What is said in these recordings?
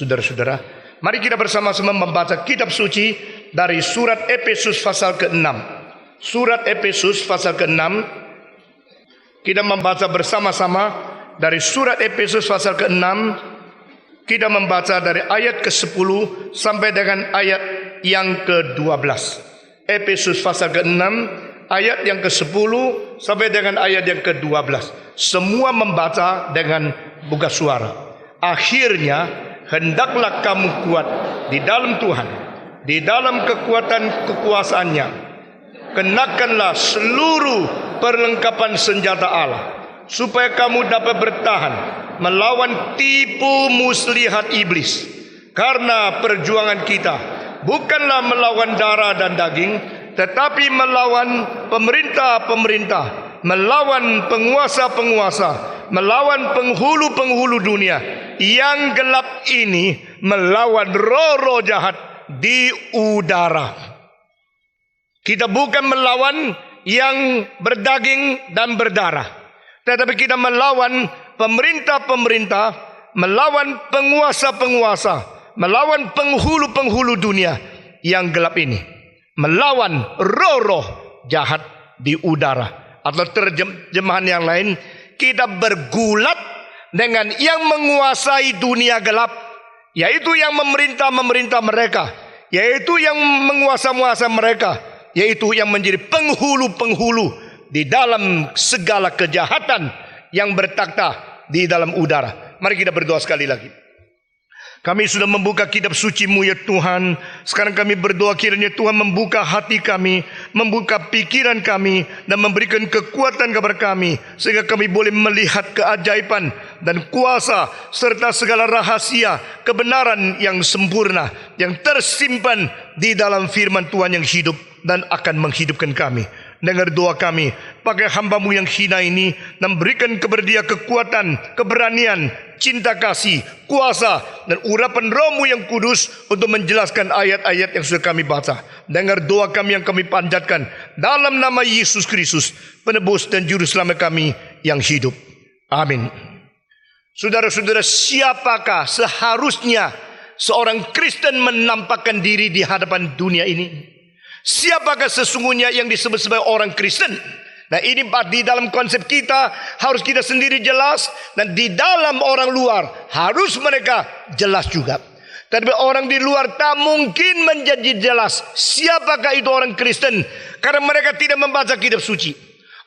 Saudara-saudara, mari kita bersama-sama membaca kitab suci dari surat Efesus pasal ke-6. Surat Efesus pasal ke-6. Kita membaca bersama-sama dari surat Efesus pasal ke-6. Kita membaca dari ayat ke-10 sampai dengan ayat yang ke-12. Efesus pasal ke-6 ayat yang ke-10 sampai dengan ayat yang ke-12. Semua membaca dengan buka suara. Akhirnya hendaklah kamu kuat di dalam Tuhan, di dalam kekuatan kekuasaannya. Kenakanlah seluruh perlengkapan senjata Allah, supaya kamu dapat bertahan melawan tipu muslihat iblis. Karena perjuangan kita bukanlah melawan darah dan daging, tetapi melawan pemerintah-pemerintah, melawan penguasa-penguasa, melawan penghulu-penghulu dunia yang gelap ini, melawan roh-roh jahat di udara. Kita bukan melawan yang berdaging dan berdarah, tetapi kita melawan pemerintah-pemerintah, melawan penguasa-penguasa, melawan penghulu-penghulu dunia yang gelap ini, melawan roh-roh jahat di udara. Atau terjemahan yang lain, kita bergulat dengan yang menguasai dunia gelap, yaitu yang memerintah mereka, yaitu yang menguasa mereka, yaitu yang menjadi penghulu-penghulu di dalam segala kejahatan yang bertakhta di dalam udara. Mari kita berdoa sekali lagi. Kami sudah membuka kitab suci-Mu ya Tuhan. Sekarang kami berdoa kiranya Tuhan membuka hati kami, membuka pikiran kami, dan memberikan kekuatan kepada kami, sehingga kami boleh melihat keajaiban dan kuasa serta segala rahasia kebenaran yang sempurna yang tersimpan di dalam firman Tuhan yang hidup dan akan menghidupkan kami. Dengar doa kami, pakai hamba-Mu yang hina ini, dan berikan kepada dia kekuatan, keberanian, cinta kasih, kuasa, dan urapan Roh-Mu yang kudus untuk menjelaskan ayat-ayat yang sudah kami baca. Dengar doa kami yang kami panjatkan dalam nama Yesus Kristus, penebus dan juru selamat kami yang hidup. Amin. Saudara-saudara, siapakah seharusnya seorang Kristen menampakkan diri di hadapan dunia ini? Siapakah sesungguhnya yang disebut sebagai orang Kristen? Nah, ini di dalam konsep kita harus kita sendiri jelas, dan di dalam orang luar harus mereka jelas juga. Tapi orang di luar tak mungkin menjadi jelas siapakah itu orang Kristen, karena mereka tidak membaca kitab suci.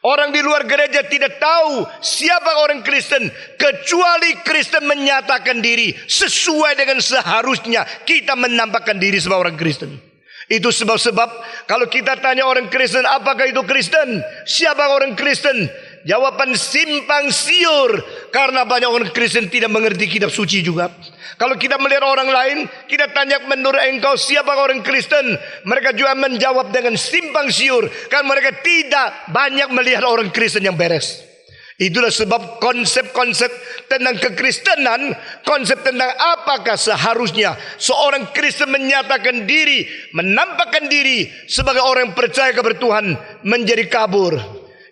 Orang di luar gereja tidak tahu siapa orang Kristen, kecuali Kristen menyatakan diri sesuai dengan seharusnya kita menampakkan diri sebagai orang Kristen. Itu sebab kalau kita tanya orang Kristen, apakah itu Kristen? Siapa orang Kristen? Jawaban simpang siur, karena banyak orang Kristen tidak mengerti kitab suci juga. Kalau kita melihat orang lain, kita tanya, menurut engkau siapa orang Kristen? Mereka juga menjawab dengan simpang siur, karena mereka tidak banyak melihat orang Kristen yang beres. Itulah sebab konsep-konsep tentang kekristenan, konsep tentang apakah seharusnya seorang Kristen menyatakan diri, menampakkan diri sebagai orang yang percaya kepada Tuhan, menjadi kabur.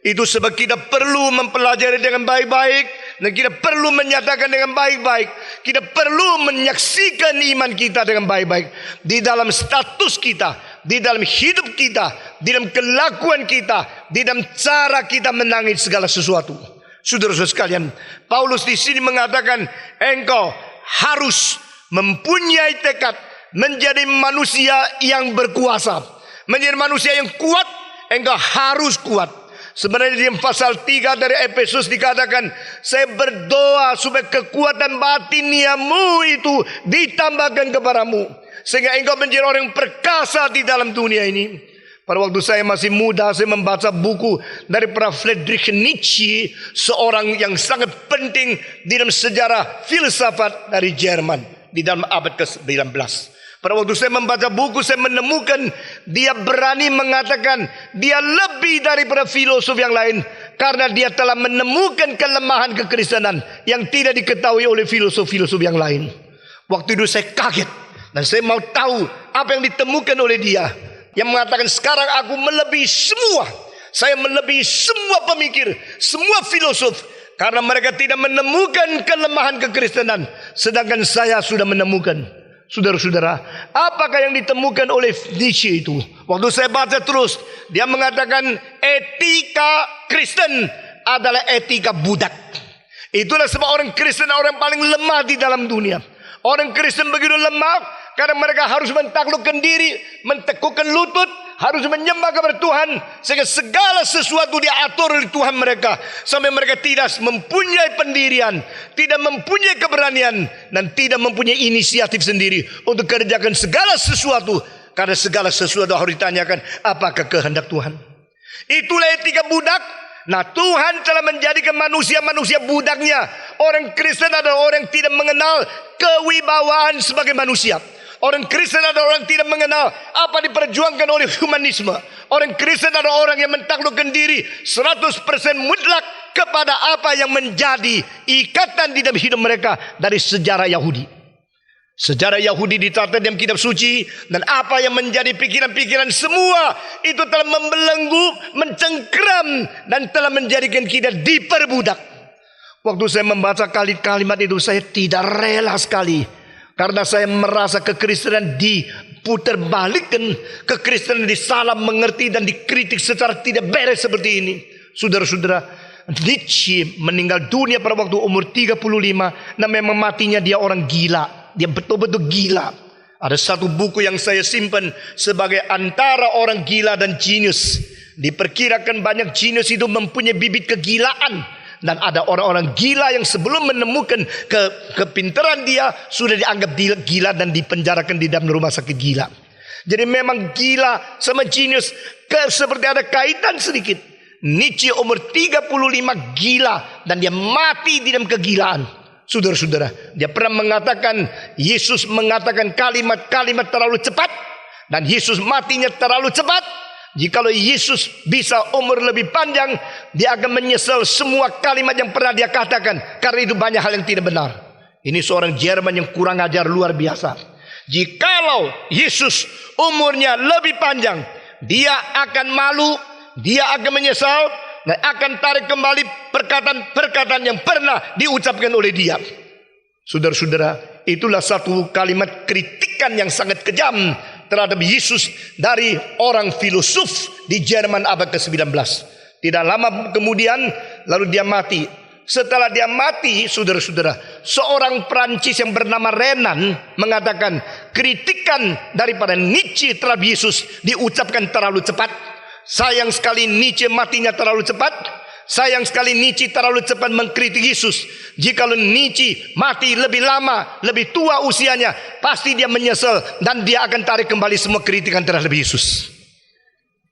Itu sebab kita perlu mempelajari dengan baik-baik, dan kita perlu menyatakan dengan baik-baik. Kita perlu menyaksikan iman kita dengan baik-baik di dalam status kita, di dalam hidup kita, di dalam kelakuan kita, di dalam cara kita menangani segala sesuatu. Saudara-saudara sekalian, Paulus di sini mengatakan engkau harus mempunyai tekad menjadi manusia yang berkuasa, menjadi manusia yang kuat. Engkau harus kuat. Sebenarnya di pasal 3 dari Efesus dikatakan, saya berdoa supaya kekuatan batiniamu itu ditambahkan kepadamu, sehingga engkau menjadi orang yang perkasa di dalam dunia ini. Pada waktu saya masih muda, saya membaca buku dari Friedrich Nietzsche, seorang yang sangat penting di dalam sejarah filsafat dari Jerman di dalam abad ke-19. Pada waktu saya membaca buku, saya menemukan dia berani mengatakan dia lebih daripada filosof yang lain, karena dia telah menemukan kelemahan kekristenan yang tidak diketahui oleh filosof-filosof yang lain. Waktu itu saya kaget, dan saya mau tahu apa yang ditemukan oleh dia, yang mengatakan sekarang aku melebihi semua. Saya melebihi semua pemikir, semua filosof, Karena mereka tidak menemukan kelemahan kekristenan, sedangkan saya sudah menemukan. Saudara-saudara, apakah yang ditemukan oleh Nietzsche itu? Waktu saya baca terus, dia mengatakan etika Kristen adalah etika budak. Itulah sebab orang Kristen orang paling lemah di dalam dunia. Orang Kristen begitu lemah karena mereka harus mentaklukkan diri, mentekukkan lutut, harus menyembah kepada Tuhan, sehingga segala sesuatu diatur oleh Tuhan mereka, sampai mereka tidak mempunyai pendirian, tidak mempunyai keberanian, dan tidak mempunyai inisiatif sendiri untuk kerjakan segala sesuatu. Karena segala sesuatu harus ditanyakan, apakah kehendak Tuhan? Itulah etika budak. Nah, Tuhan telah menjadikan manusia-manusia budaknya. Orang Kristen adalah orang yang tidak mengenal kewibawaan sebagai manusia. Orang Kristen adalah orang yang tidak mengenal apa diperjuangkan oleh humanisme. Orang Kristen adalah orang yang mentaklukkan diri 100% mutlak kepada apa yang menjadi ikatan di dalam hidup mereka dari sejarah Yahudi. Sejarah Yahudi dicatat dalam kitab suci, dan apa yang menjadi pikiran-pikiran semua itu telah membelenggu, mencengkram, dan telah menjadikan kita diperbudak. Waktu saya membaca kalimat itu, saya tidak rela sekali. Karena saya merasa kekristenan diputar balikkan, kekristenan disalah mengerti dan dikritik secara tidak beres seperti ini. Saudara-saudara, Nietzsche meninggal dunia pada waktu umur 35, dan memang matinya dia orang gila. Dia betul-betul gila. Ada satu buku yang saya simpan sebagai antara orang gila dan jenius. Diperkirakan banyak jenius itu mempunyai bibit kegilaan. Dan ada orang-orang gila yang sebelum menemukan kepintaran dia sudah dianggap gila dan dipenjarakan di dalam rumah sakit gila. Jadi memang gila sama jenius seperti ada kaitan sedikit. Nietzsche umur 35 gila dan dia mati di dalam kegilaan. Saudara-saudara, dia pernah mengatakan, Yesus mengatakan kalimat-kalimat terlalu cepat, dan Yesus matinya terlalu cepat. Jikalau Yesus bisa umur lebih panjang, dia akan menyesal semua kalimat yang pernah dia katakan, karena itu banyak hal yang tidak benar. Ini seorang Jerman yang kurang ajar luar biasa. Jikalau Yesus umurnya lebih panjang, dia akan malu, dia akan menyesal, dan akan tarik kembali perkataan-perkataan yang pernah diucapkan oleh dia. Saudara-saudara, itulah satu kalimat kritikan yang sangat kejam terhadap Yesus dari orang filosof di Jerman abad ke-19. Tidak lama kemudian lalu dia mati. Setelah dia mati, saudara-saudara, seorang Prancis yang bernama Renan mengatakan kritikan daripada Nietzsche terhadap Yesus diucapkan terlalu cepat. Sayang sekali Nietzsche matinya terlalu cepat. Sayang sekali Nietzsche terlalu cepat mengkritik Yesus. Jikalau Nietzsche mati lebih lama, lebih tua usianya, pasti dia menyesal dan dia akan tarik kembali semua kritikan terhadap Yesus.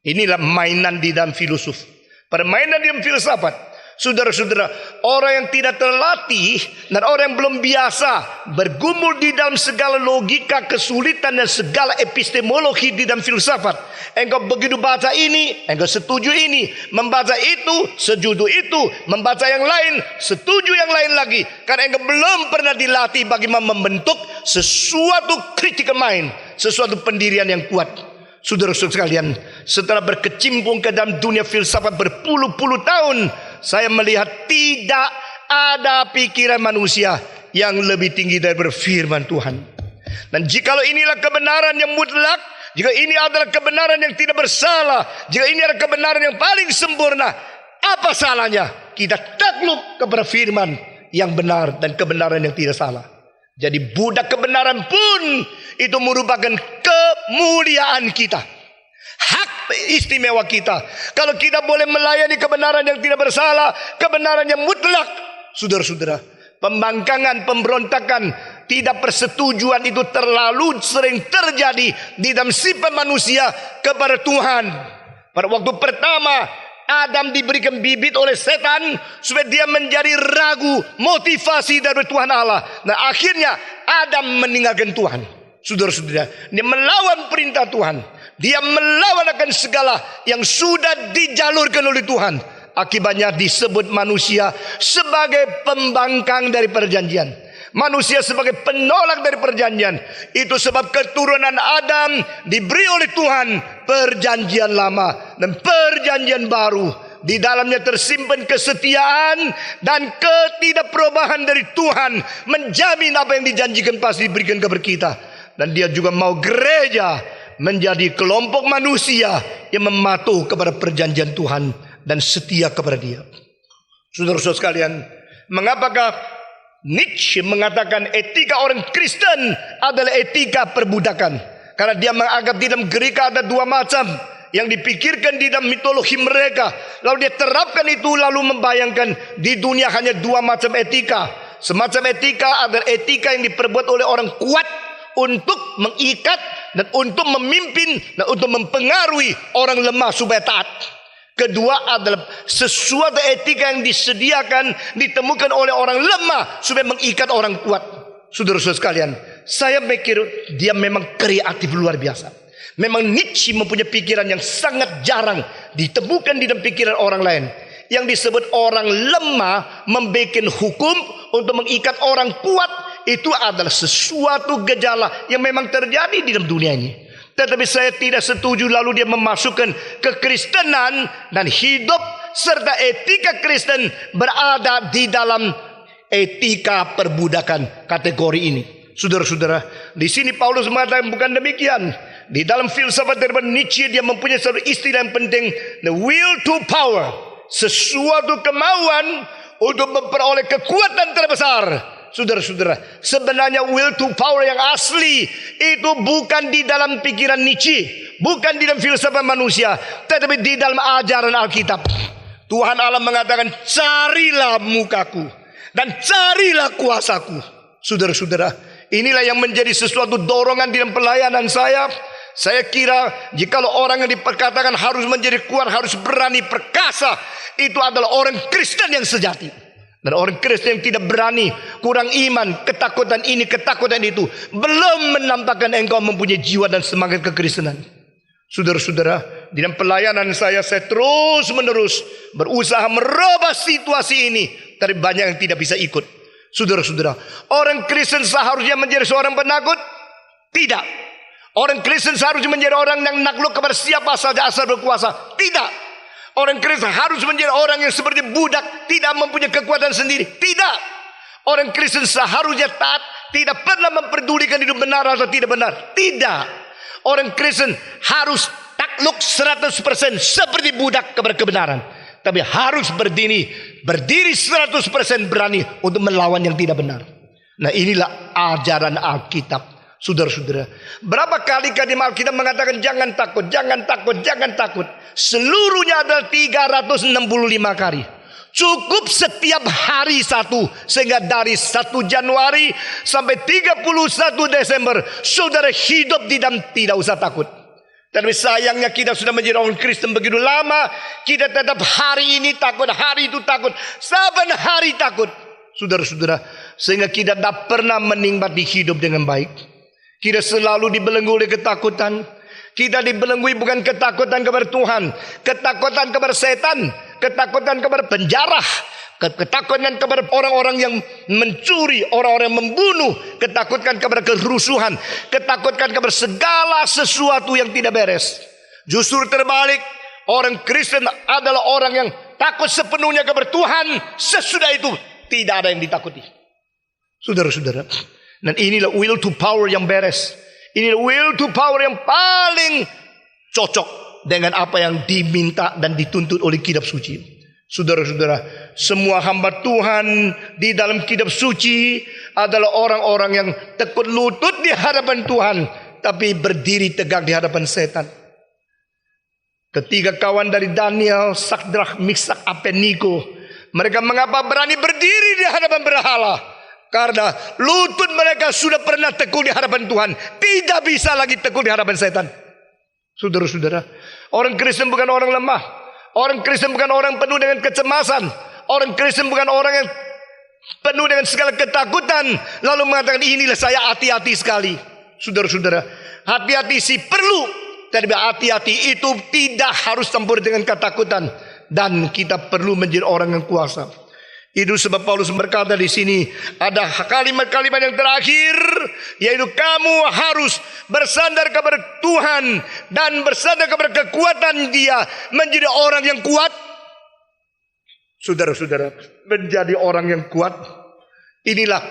Inilah mainan di dalam filosof, permainan di dalam filsafat. Saudara-saudara, orang yang tidak terlatih dan orang yang belum biasa bergumul di dalam segala logika, kesulitan dan segala epistemologi di dalam filsafat. Engkau begitu baca ini, engkau setuju ini, membaca itu, setuju itu, membaca yang lain, setuju yang lain lagi. Karena engkau belum pernah dilatih bagaimana membentuk sesuatu critical mind, sesuatu pendirian yang kuat. Saudara-saudara sekalian, setelah berkecimpung ke dalam dunia filsafat berpuluh-puluh tahun, saya melihat tidak ada pikiran manusia yang lebih tinggi daripada firman Tuhan. Dan jikalau inilah kebenaran yang mutlak, jika ini adalah kebenaran yang tidak bersalah, jika ini adalah kebenaran yang paling sempurna, apa salahnya kita takluk kepada firman yang benar dan kebenaran yang tidak salah. Jadi budak kebenaran pun itu merupakan kemuliaan kita, hak istimewa kita. Kalau kita boleh melayani kebenaran yang tidak bersalah, kebenaran yang mutlak, saudara-saudara, pembangkangan, pemberontakan, tidak persetujuan itu terlalu sering terjadi di dalam sifat manusia kepada Tuhan. Pada waktu pertama Adam diberikan bibit oleh setan supaya dia menjadi ragu motivasi dari Tuhan Allah. Nah, akhirnya Adam meninggalkan Tuhan. Saudara-saudara, dia melawan perintah Tuhan. Dia melawan akan segala yang sudah dijalurkan oleh Tuhan. Akibatnya disebut manusia sebagai pembangkang dari perjanjian. Manusia sebagai penolak dari perjanjian. Itu sebab keturunan Adam diberi oleh Tuhan perjanjian lama dan perjanjian baru. di dalamnya tersimpan kesetiaan dan ketidakperubahan dari Tuhan, menjamin apa yang dijanjikan pasti diberikan kepada kita. Dan dia juga mau gereja menjadi kelompok manusia yang mematuhi kepada perjanjian Tuhan dan setia kepada dia. Saudara-saudara sekalian, mengapakah Nietzsche mengatakan etika orang Kristen adalah etika perbudakan? Karena dia menganggap di dalam gereja ada dua macam yang dipikirkan di dalam mitologi mereka. Lalu dia terapkan itu, lalu membayangkan di dunia hanya dua macam etika. Semacam etika adalah etika yang diperbuat oleh orang kuat untuk mengikat dan untuk memimpin dan untuk mempengaruhi orang lemah supaya taat. Kedua adalah sesuatu etika yang disediakan, ditemukan oleh orang lemah supaya mengikat orang kuat. Saudara-saudara sekalian, saya pikir dia memang kreatif luar biasa. Memang Nietzsche mempunyai pikiran yang sangat jarang ditemukan di dalam pikiran orang lain. Yang disebut orang lemah membuat hukum untuk mengikat orang kuat, itu adalah sesuatu gejala yang memang terjadi di dalam dunia ini. Tetapi saya tidak setuju lalu dia memasukkan kekristenan dan hidup serta etika Kristen berada di dalam etika perbudakan kategori ini. Saudara-saudara, di sini Paulus mengatakan bukan demikian. Di dalam filsafat daripada Nietzsche, dia mempunyai satu istilah yang penting, the will to power, sesuatu kemauan untuk memperoleh kekuatan terbesar. Saudara-saudara, sebenarnya will to power yang asli itu bukan di dalam pikiran Nietzsche, bukan di dalam filsafat manusia, tetapi di dalam ajaran Alkitab. Tuhan Allah mengatakan, carilah mukaku dan carilah kuasaku. Saudara-saudara, inilah yang menjadi sesuatu dorongan di dalam pelayanan saya. Saya kira jikalau orang yang diperkatakan harus menjadi kuat, harus berani, perkasa, itu adalah orang Kristen yang sejati. Dan orang Kristen yang tidak berani, kurang iman, ketakutan ini, ketakutan itu, belum menampakkan engkau mempunyai jiwa dan semangat kekristenan. Saudara-saudara, di dalam pelayanan saya terus menerus berusaha merubah situasi ini. Tapi banyak yang tidak bisa ikut. Saudara-saudara, orang Kristen seharusnya menjadi seorang penakut? Tidak. Orang Kristen seharusnya menjadi orang yang nakluk kepada siapa saja asal berkuasa? Tidak. Orang Kristen harus menjadi orang yang seperti budak, tidak mempunyai kekuatan sendiri? Tidak. Orang Kristen seharusnya taat, tidak pernah memperdulikan itu benar atau tidak benar? Tidak. Orang Kristen harus takluk 100% seperti budak kepada kebenaran. Tapi harus berdiri 100% berani untuk melawan yang tidak benar. Nah, inilah ajaran Alkitab. Saudara-saudara, berapa kali kadang Alkitab mengatakan jangan takut, jangan takut, jangan takut. Seluruhnya adalah 365 kali. Cukup setiap hari satu. Sehingga dari 1 Januari sampai 31 Desember, saudara hidup di dalam tidak usah takut. Tapi sayangnya kita sudah menjadi orang Kristen begitu lama, kita tetap hari ini takut, hari itu takut, saban hari takut. Saudara-saudara, sehingga kita tidak pernah menikmati hidup dengan baik. Kita selalu dibelenggu oleh ketakutan. Kita dibelenggu bukan ketakutan kepada Tuhan, ketakutan kepada setan, ketakutan kepada penjara, ketakutan kepada orang-orang yang mencuri, orang-orang yang membunuh, ketakutan kepada kerusuhan, ketakutan kepada segala sesuatu yang tidak beres. Justru terbalik, orang Kristen adalah orang yang takut sepenuhnya kepada Tuhan. Sesudah itu tidak ada yang ditakuti. Saudara-saudara, dan inilah will to power yang beres. Inilah will to power yang paling cocok dengan apa yang diminta dan dituntut oleh kitab suci. Saudara-saudara, semua hamba Tuhan di dalam kitab suci adalah orang-orang yang tekun lutut di hadapan Tuhan, tapi berdiri tegak di hadapan setan. Ketiga kawan dari Daniel, Sakdrach, Meshach, Abednego, mereka mengapa berani berdiri di hadapan berhala? Karena lutut mereka sudah pernah tekun di hadapan Tuhan, tidak bisa lagi tekun di hadapan setan. Saudara-saudara, orang Kristen bukan orang lemah. Orang Kristen bukan orang penuh dengan kecemasan. Orang Kristen bukan orang yang penuh dengan segala ketakutan, lalu mengatakan inilah saya, hati-hati sekali. Saudara-saudara, hati-hati sih perlu, tapi hati-hati itu tidak harus campur dengan ketakutan. Dan kita perlu menjadi orang yang kuasa. Itu sebab Paulus berkata di sini ada kalimat-kalimat yang terakhir, yaitu kamu harus bersandar kepada Tuhan dan bersandar kepada kekuatan Dia, menjadi orang yang kuat. Saudara-saudara, menjadi orang yang kuat, inilah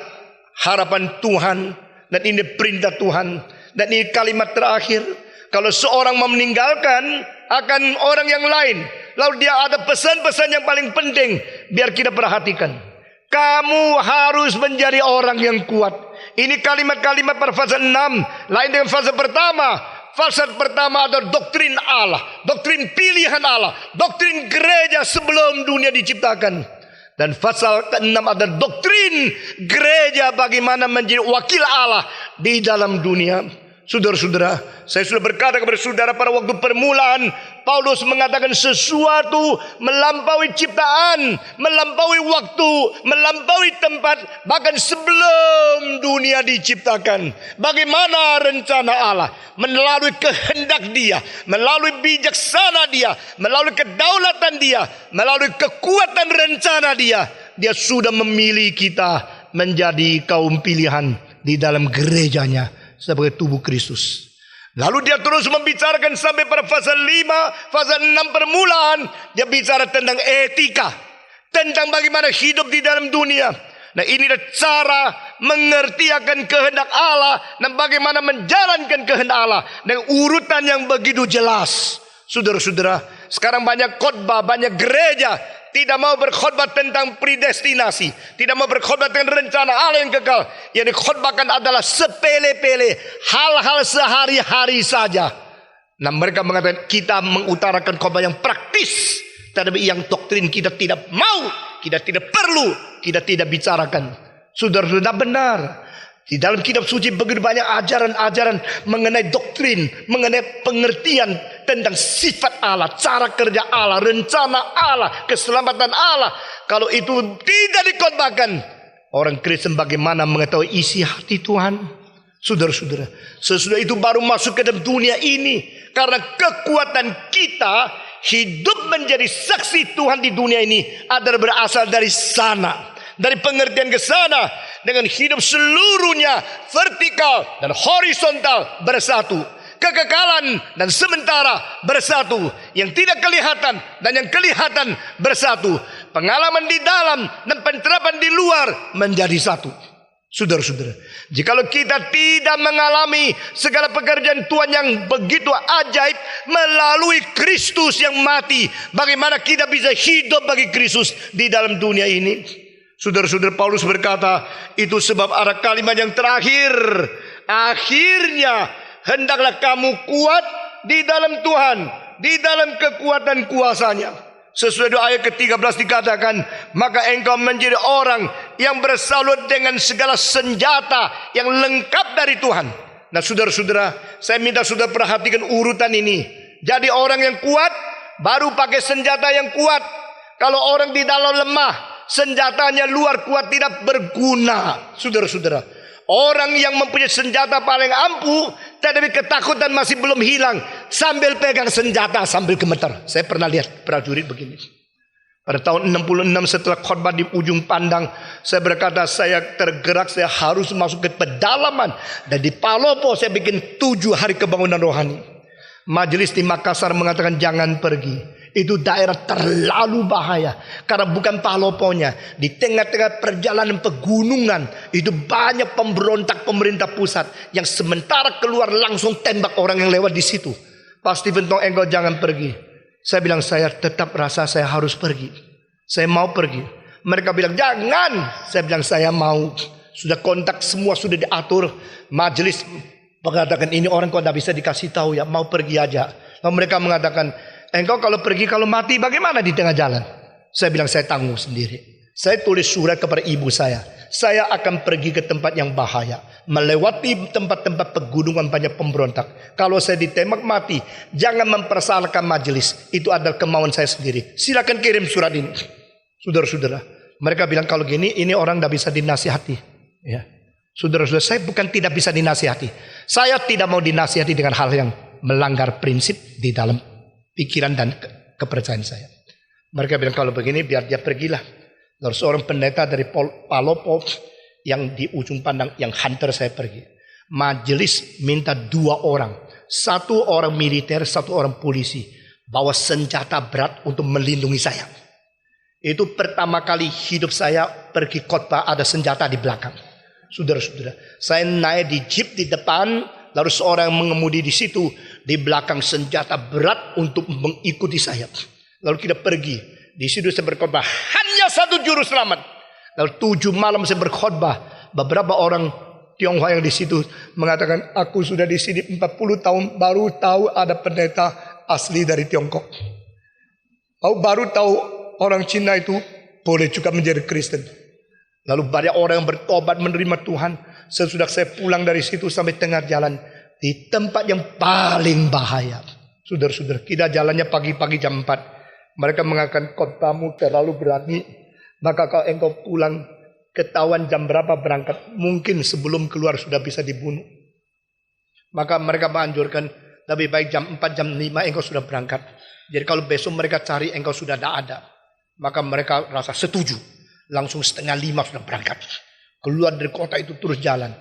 harapan Tuhan, dan ini perintah Tuhan, dan ini kalimat terakhir. Kalau seorang mau meninggalkan akan orang yang lain, lalu dia ada pesan-pesan yang paling penting, biar kita perhatikan. Kamu harus menjadi orang yang kuat. Ini kalimat-kalimat pada fase 6, lain dengan fase pertama. Fase pertama adalah doktrin Allah, doktrin pilihan Allah, doktrin gereja sebelum dunia diciptakan. Dan pasal ke-6 adalah doktrin gereja bagaimana menjadi wakil Allah di dalam dunia. Saudara-saudara, saya sudah berkata kepada saudara pada waktu permulaan, Paulus mengatakan sesuatu melampaui ciptaan, melampaui waktu, melampaui tempat, bahkan sebelum dunia diciptakan. Bagaimana rencana Allah, melalui kehendak Dia, melalui bijaksana Dia, melalui kedaulatan Dia, melalui kekuatan rencana Dia, Dia sudah memilih kita menjadi kaum pilihan di dalam gerejanya sebagai tubuh Kristus. Lalu dia terus membicarakan sampai pada fase 5, fase 6 permulaan. Dia bicara tentang etika, tentang bagaimana hidup di dalam dunia. Nah, inilah cara mengerti akan kehendak Allah dan bagaimana menjalankan kehendak Allah dengan urutan yang begitu jelas. Saudara-saudara, sekarang banyak khotbah, banyak gereja tidak mau berkhotbah tentang predestinasi, tidak mau berkhotbah tentang rencana Allah yang kekal. Yang dikhotbahkan adalah sepele-pele, hal-hal sehari-hari saja. Nah, mereka mengatakan kita mengutarakan khotbah yang praktis, tetapi yang doktrin kita tidak mau, kita tidak perlu, kita tidak bicarakan. Saudara-saudara, benar. Di dalam kitab suci begitu banyak ajaran-ajaran mengenai doktrin, mengenai pengertian tentang sifat Allah, cara kerja Allah, rencana Allah, keselamatan Allah. Kalau itu tidak dikhotbahkan, orang Kristen bagaimana mengetahui isi hati Tuhan? Saudara-saudara, sesudah itu baru masuk ke dalam dunia ini. Karena kekuatan kita hidup menjadi saksi Tuhan di dunia ini adalah berasal dari sana, dari pengertian ke sana. Dengan hidup seluruhnya vertikal dan horizontal bersatu, kekekalan dan sementara bersatu, yang tidak kelihatan dan yang kelihatan bersatu, pengalaman di dalam dan penerapan di luar menjadi satu. Saudara-saudara, jikalau kita tidak mengalami segala pekerjaan Tuhan yang begitu ajaib melalui Kristus yang mati, bagaimana kita bisa hidup bagi Kristus di dalam dunia ini? Saudara-saudara, Paulus berkata, itu sebab ada kalimat yang terakhir. Akhirnya, hendaklah kamu kuat di dalam Tuhan, di dalam kekuatan kuasanya. Sesuai doa ayat ke-13 dikatakan, maka engkau menjadi orang yang bersalut dengan segala senjata yang lengkap dari Tuhan. Nah, saudara-saudara, saya minta saudara perhatikan urutan ini. Jadi orang yang kuat, baru pakai senjata yang kuat. Kalau orang di dalam lemah, senjatanya luar kuat tidak berguna. Saudara-saudara, orang yang mempunyai senjata paling ampuh, tetapi ketakutan masih belum hilang, sambil pegang senjata sambil gemetar. Saya pernah lihat prajurit begini. Pada tahun 66 setelah khotbah di ujung pandang, saya berkata saya tergerak, saya harus masuk ke pedalaman. Dan di Palopo saya bikin 7 hari kebangunan rohani. Majelis di Makassar mengatakan jangan pergi. Itu daerah terlalu bahaya. Karena bukan Paloponya, di tengah-tengah perjalanan pegunungan, itu banyak pemberontak pemerintah pusat, yang sementara keluar langsung tembak orang yang lewat di situ. Pak Stephen Tong, engkau jangan pergi. Saya bilang saya tetap rasa saya harus pergi. Saya mau pergi. Mereka bilang jangan. Saya bilang saya mau. Sudah kontak semua, sudah diatur. Majelis mengatakan ini orang kok tidak bisa dikasih tahu ya, mau pergi aja. Lalu mereka mengatakan, engkau kalau pergi, kalau mati bagaimana di tengah jalan? Saya bilang saya tanggung sendiri. Saya tulis surat kepada ibu saya akan pergi ke tempat yang bahaya, melewati tempat-tempat pegunungan banyak pemberontak. Kalau saya ditembak mati, jangan mempersalahkan majelis. Itu adalah kemauan saya sendiri. Silakan kirim surat ini. Saudara-saudara, mereka bilang kalau gini, ini orang tidak bisa dinasihati. Ya. Saudara-saudara, saya bukan tidak bisa dinasihati. Saya tidak mau dinasihati dengan hal yang melanggar prinsip di dalam pikiran dan kepercayaan saya. Mereka bilang kalau begini biar dia pergilah. Lalu seorang pendeta dari Palopo yang di ujung pandang yang hunter saya pergi. Majelis minta 2 orang. 1 orang militer, 1 orang polisi. Bawa senjata berat untuk melindungi saya. Itu pertama kali hidup saya pergi khotbah ada senjata di belakang. Saudara-saudara, saya naik di jeep di depan, lalu seorang mengemudi di situ, di belakang senjata berat untuk mengikuti saya. Lalu kita pergi, di situ saya berkhotbah, hanya satu juru selamat. Lalu 7 malam saya berkhotbah, beberapa orang Tionghoa yang di situ mengatakan, aku sudah di sini 40 tahun, baru tahu ada pendeta asli dari Tiongkok. Aku baru tahu orang Cina itu boleh juga menjadi Kristen. Lalu banyak orang yang bertobat menerima Tuhan. Sesudah saya pulang dari situ sampai tengah jalan, di tempat yang paling bahaya. Saudara-saudara, kita jalannya pagi-pagi jam 4. Mereka mengatakan khotbahmu terlalu berani. Maka kalau engkau pulang, ketahuan jam berapa berangkat, mungkin sebelum keluar sudah bisa dibunuh. Maka mereka menganjurkan lebih baik jam 4, jam 5 engkau sudah berangkat. Jadi kalau besok mereka cari engkau sudah tidak ada. Maka mereka rasa setuju. Langsung 4:30 sudah berangkat. Keluar dari kota itu terus jalan.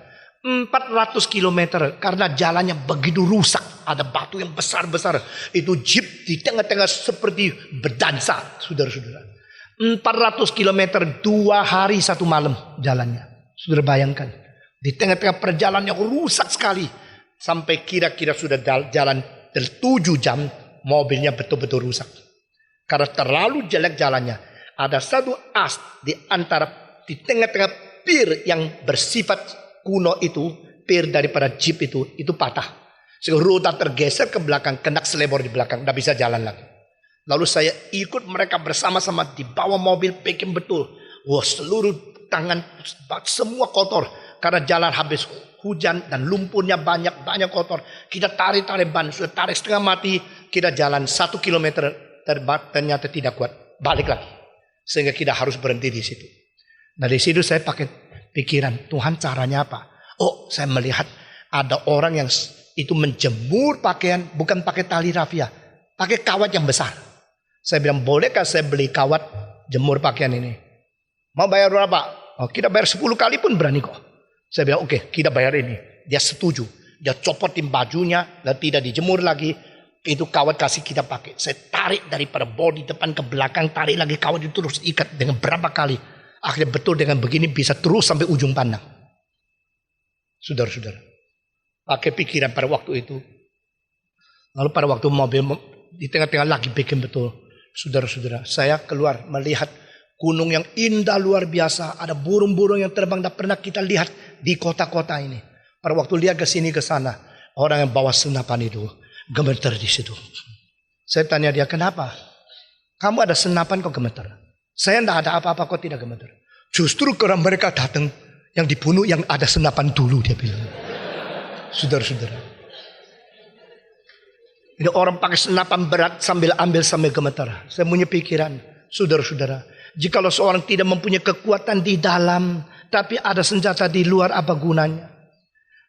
400 km karena jalannya begitu rusak. Ada batu yang besar-besar. Itu jeep di tengah-tengah seperti berdansa. Saudara-saudara. 400 km 2 hari 1 malam jalannya. Saudara bayangkan. Di tengah-tengah perjalanan yang rusak sekali. Sampai kira-kira sudah jalan 7 jam. Mobilnya betul-betul rusak. Karena terlalu jelek jalannya. Ada satu as di antara di tengah-tengah pir yang bersifat kuno itu, pir daripada jeep itu patah. Sehingga roda tergeser ke belakang, kena selebor di belakang, tidak bisa jalan lagi. Lalu saya ikut mereka bersama-sama di bawah mobil, packing betul. Wah, seluruh tangan semua kotor karena jalan habis hujan dan lumpurnya banyak kotor. Kita tarik ban, sudah tarik setengah mati, kita jalan 1 kilometer ternyata tidak kuat, balik lagi. Sehingga kita harus berhenti di situ. Nah di situ saya pakai pikiran, Tuhan caranya apa? Oh, saya melihat ada orang yang itu menjemur pakaian bukan pakai tali rafia, pakai kawat yang besar. Saya bilang, bolehkah saya beli kawat jemur pakaian ini? Mau bayar berapa? Oh, kita bayar 10 kali pun berani kok. Saya bilang, oke, kita bayar ini. Dia setuju. Dia copotin bajunya dan tidak dijemur lagi. Itu kawat kasih kita pakai. Saya tarik daripada bodi depan ke belakang, tarik lagi kawat itu terus ikat dengan berapa kali. Akhirnya betul dengan begini bisa terus sampai ujung pandang. Saudara-saudara, pakai pikiran pada waktu itu. Lalu pada waktu mobil di tengah-tengah lagi bikin betul. Saudara-saudara, saya keluar melihat gunung yang indah luar biasa. Ada burung-burung yang terbang tidak pernah kita lihat di kota-kota ini. Pada waktu lihat ke sini ke sana, orang yang bawa senapan itu gemeter di situ. Saya tanya dia, kenapa? Kamu ada senapan kok gemeter? Saya tidak ada apa-apa kok tidak gemeter. Justru karena mereka datang yang dibunuh yang ada senapan dulu, dia bilang. Saudara-saudara. Ini orang pakai senapan berat sambil gemeter. Saya punya pikiran, saudara-saudara. Jikalau seorang tidak mempunyai kekuatan di dalam, tapi ada senjata di luar, apa gunanya?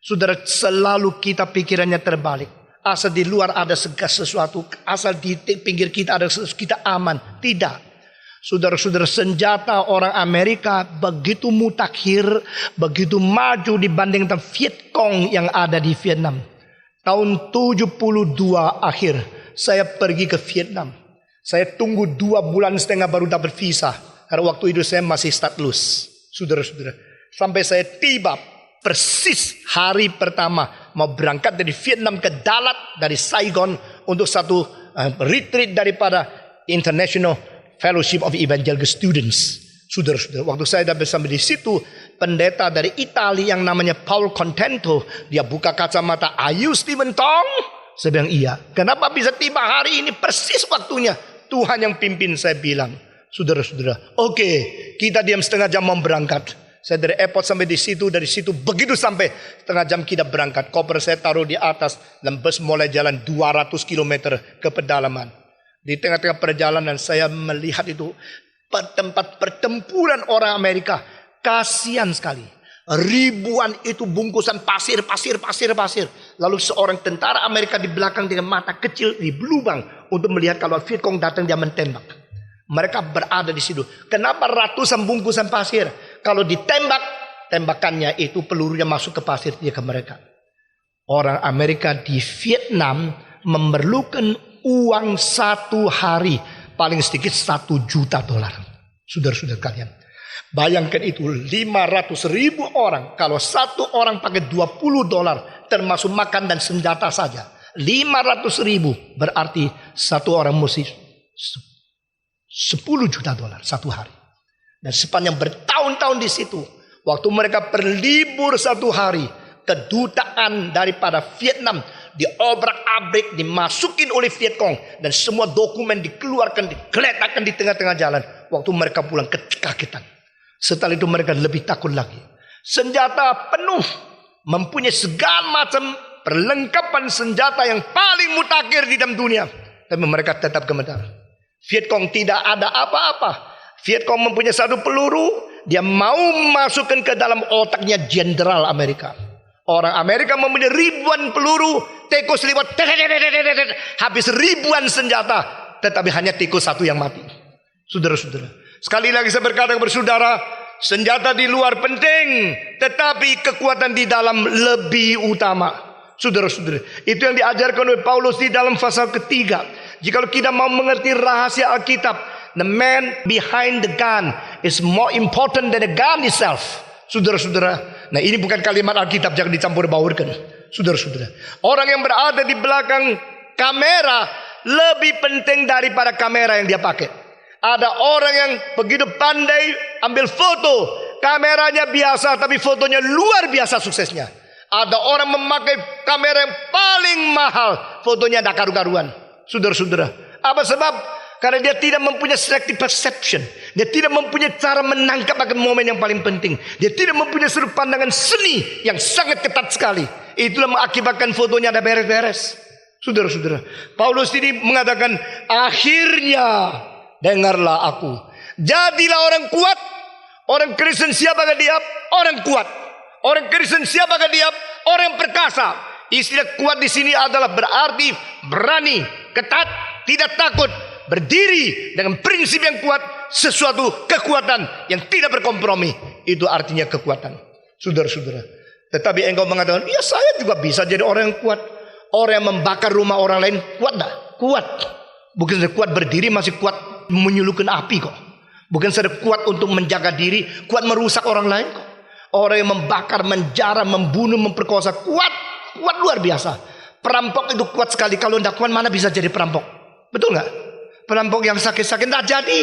Saudara, selalu kita pikirannya terbalik. Asal di luar ada sesuatu, asal di pinggir kita ada sesuatu, kita aman. Tidak. Saudara-saudara, senjata orang Amerika begitu mutakhir, begitu maju dibandingkan Viet Cong yang ada di Vietnam. Tahun 72 akhir, saya pergi ke Vietnam. Saya tunggu 2,5 bulan baru dapat visa. Karena waktu itu saya masih stateless. Saudara-saudara, sampai saya tiba persis hari pertama mau berangkat dari Vietnam ke Dalat dari Saigon untuk satu retreat daripada International Fellowship of Evangelical Students. Saudara-saudara, waktu saya sudah bersama di situ, pendeta dari Italia yang namanya Paul Contento, dia buka kacamata, "Are you Stephen Tong?" Saya bilang, "Iya." "Kenapa bisa tiba hari ini persis waktunya?" "Tuhan yang pimpin," saya bilang. Saudara-saudara, oke, kita diam setengah jam mau berangkat. Saya dari airport sampai di situ, dari situ begitu sampai setengah jam kita berangkat. Koper saya taruh di atas dan bus mulai jalan 200 km ke pedalaman. Di tengah-tengah perjalanan saya melihat itu tempat pertempuran orang Amerika. Kasihan sekali. Ribuan itu bungkusan pasir. Lalu seorang tentara Amerika di belakang dengan mata kecil di lubang untuk melihat kalau Viet Cong datang dia menembak. Mereka berada di situ. Kenapa ratusan bungkusan pasir? Kalau ditembak, tembakannya itu pelurunya masuk ke pasir dia ke mereka. Orang Amerika di Vietnam memerlukan uang 1 hari paling sedikit $1 juta. Saudara-saudara kalian, bayangkan itu 500.000 orang. Kalau satu orang pakai $20 termasuk makan dan senjata saja, 500.000 berarti satu orang mesti $10 juta satu hari. Dan sepanjang bertahun-tahun di situ, waktu mereka berlibur satu hari, kedutaan daripada Vietnam diobrak-abrik, dimasukin oleh Vietcong, dan semua dokumen dikeluarkan, digeletakkan di tengah-tengah jalan. Waktu mereka pulang kekagetan. Setelah itu mereka lebih takut lagi. Senjata penuh, mempunyai segala macam perlengkapan senjata yang paling mutakhir di dalam dunia, tapi mereka tetap gemetar. Vietcong tidak ada apa-apa. Vietcong mempunyai satu peluru, dia mau masukkan ke dalam otaknya jenderal Amerika. Orang Amerika mempunyai ribuan peluru, tikus lewat, habis ribuan senjata, tetapi hanya tikus satu yang mati. Saudara-saudara, sekali lagi saya berkata kepada saudara, senjata di luar penting, tetapi kekuatan di dalam lebih utama. Saudara-saudara, itu yang diajarkan oleh Paulus di dalam pasal ketiga. Jika kita mau mengerti rahasia Alkitab, the man behind the gun is more important than the gun itself. Saudara-saudara, nah ini bukan kalimat Alkitab, jangan dicampur baurkan. Saudara-saudara, orang yang berada di belakang kamera lebih penting daripada kamera yang dia pakai. Ada orang yang begitu pandai ambil foto, kameranya biasa tapi fotonya luar biasa suksesnya. Ada orang memakai kamera yang paling mahal, fotonya ada karu-karuan. Saudara-saudara, apa sebab? Karena dia tidak mempunyai selective perception. Dia tidak mempunyai cara menangkap akan momen yang paling penting. Dia tidak mempunyai sudut pandangan seni yang sangat ketat sekali. Itulah mengakibatkan fotonya ada beres-beres. Saudara-saudara, Paulus ini mengatakan, akhirnya dengarlah aku, jadilah orang kuat. Orang Kristen siapakah dia? Orang kuat. Orang Kristen siapakah dia? Orang perkasa. Istilah kuat di sini adalah berarti berani, ketat, tidak takut, berdiri dengan prinsip yang kuat, sesuatu kekuatan yang tidak berkompromi. Itu artinya kekuatan. Saudara-saudara, tetapi engkau mengatakan, ya saya juga bisa jadi orang yang kuat. Orang yang membakar rumah orang lain kuat tak? Kuat. Bukan saja kuat berdiri, masih kuat menyulukan api kok. Bukan saja kuat untuk menjaga diri, kuat merusak orang lain kok. Orang yang membakar, menjara, membunuh, memperkosa, kuat luar biasa. Perampok itu kuat sekali. Kalau tidak kuat mana bisa jadi perampok? Betul nggak? Perampok yang sakit-sakit tidak jadi,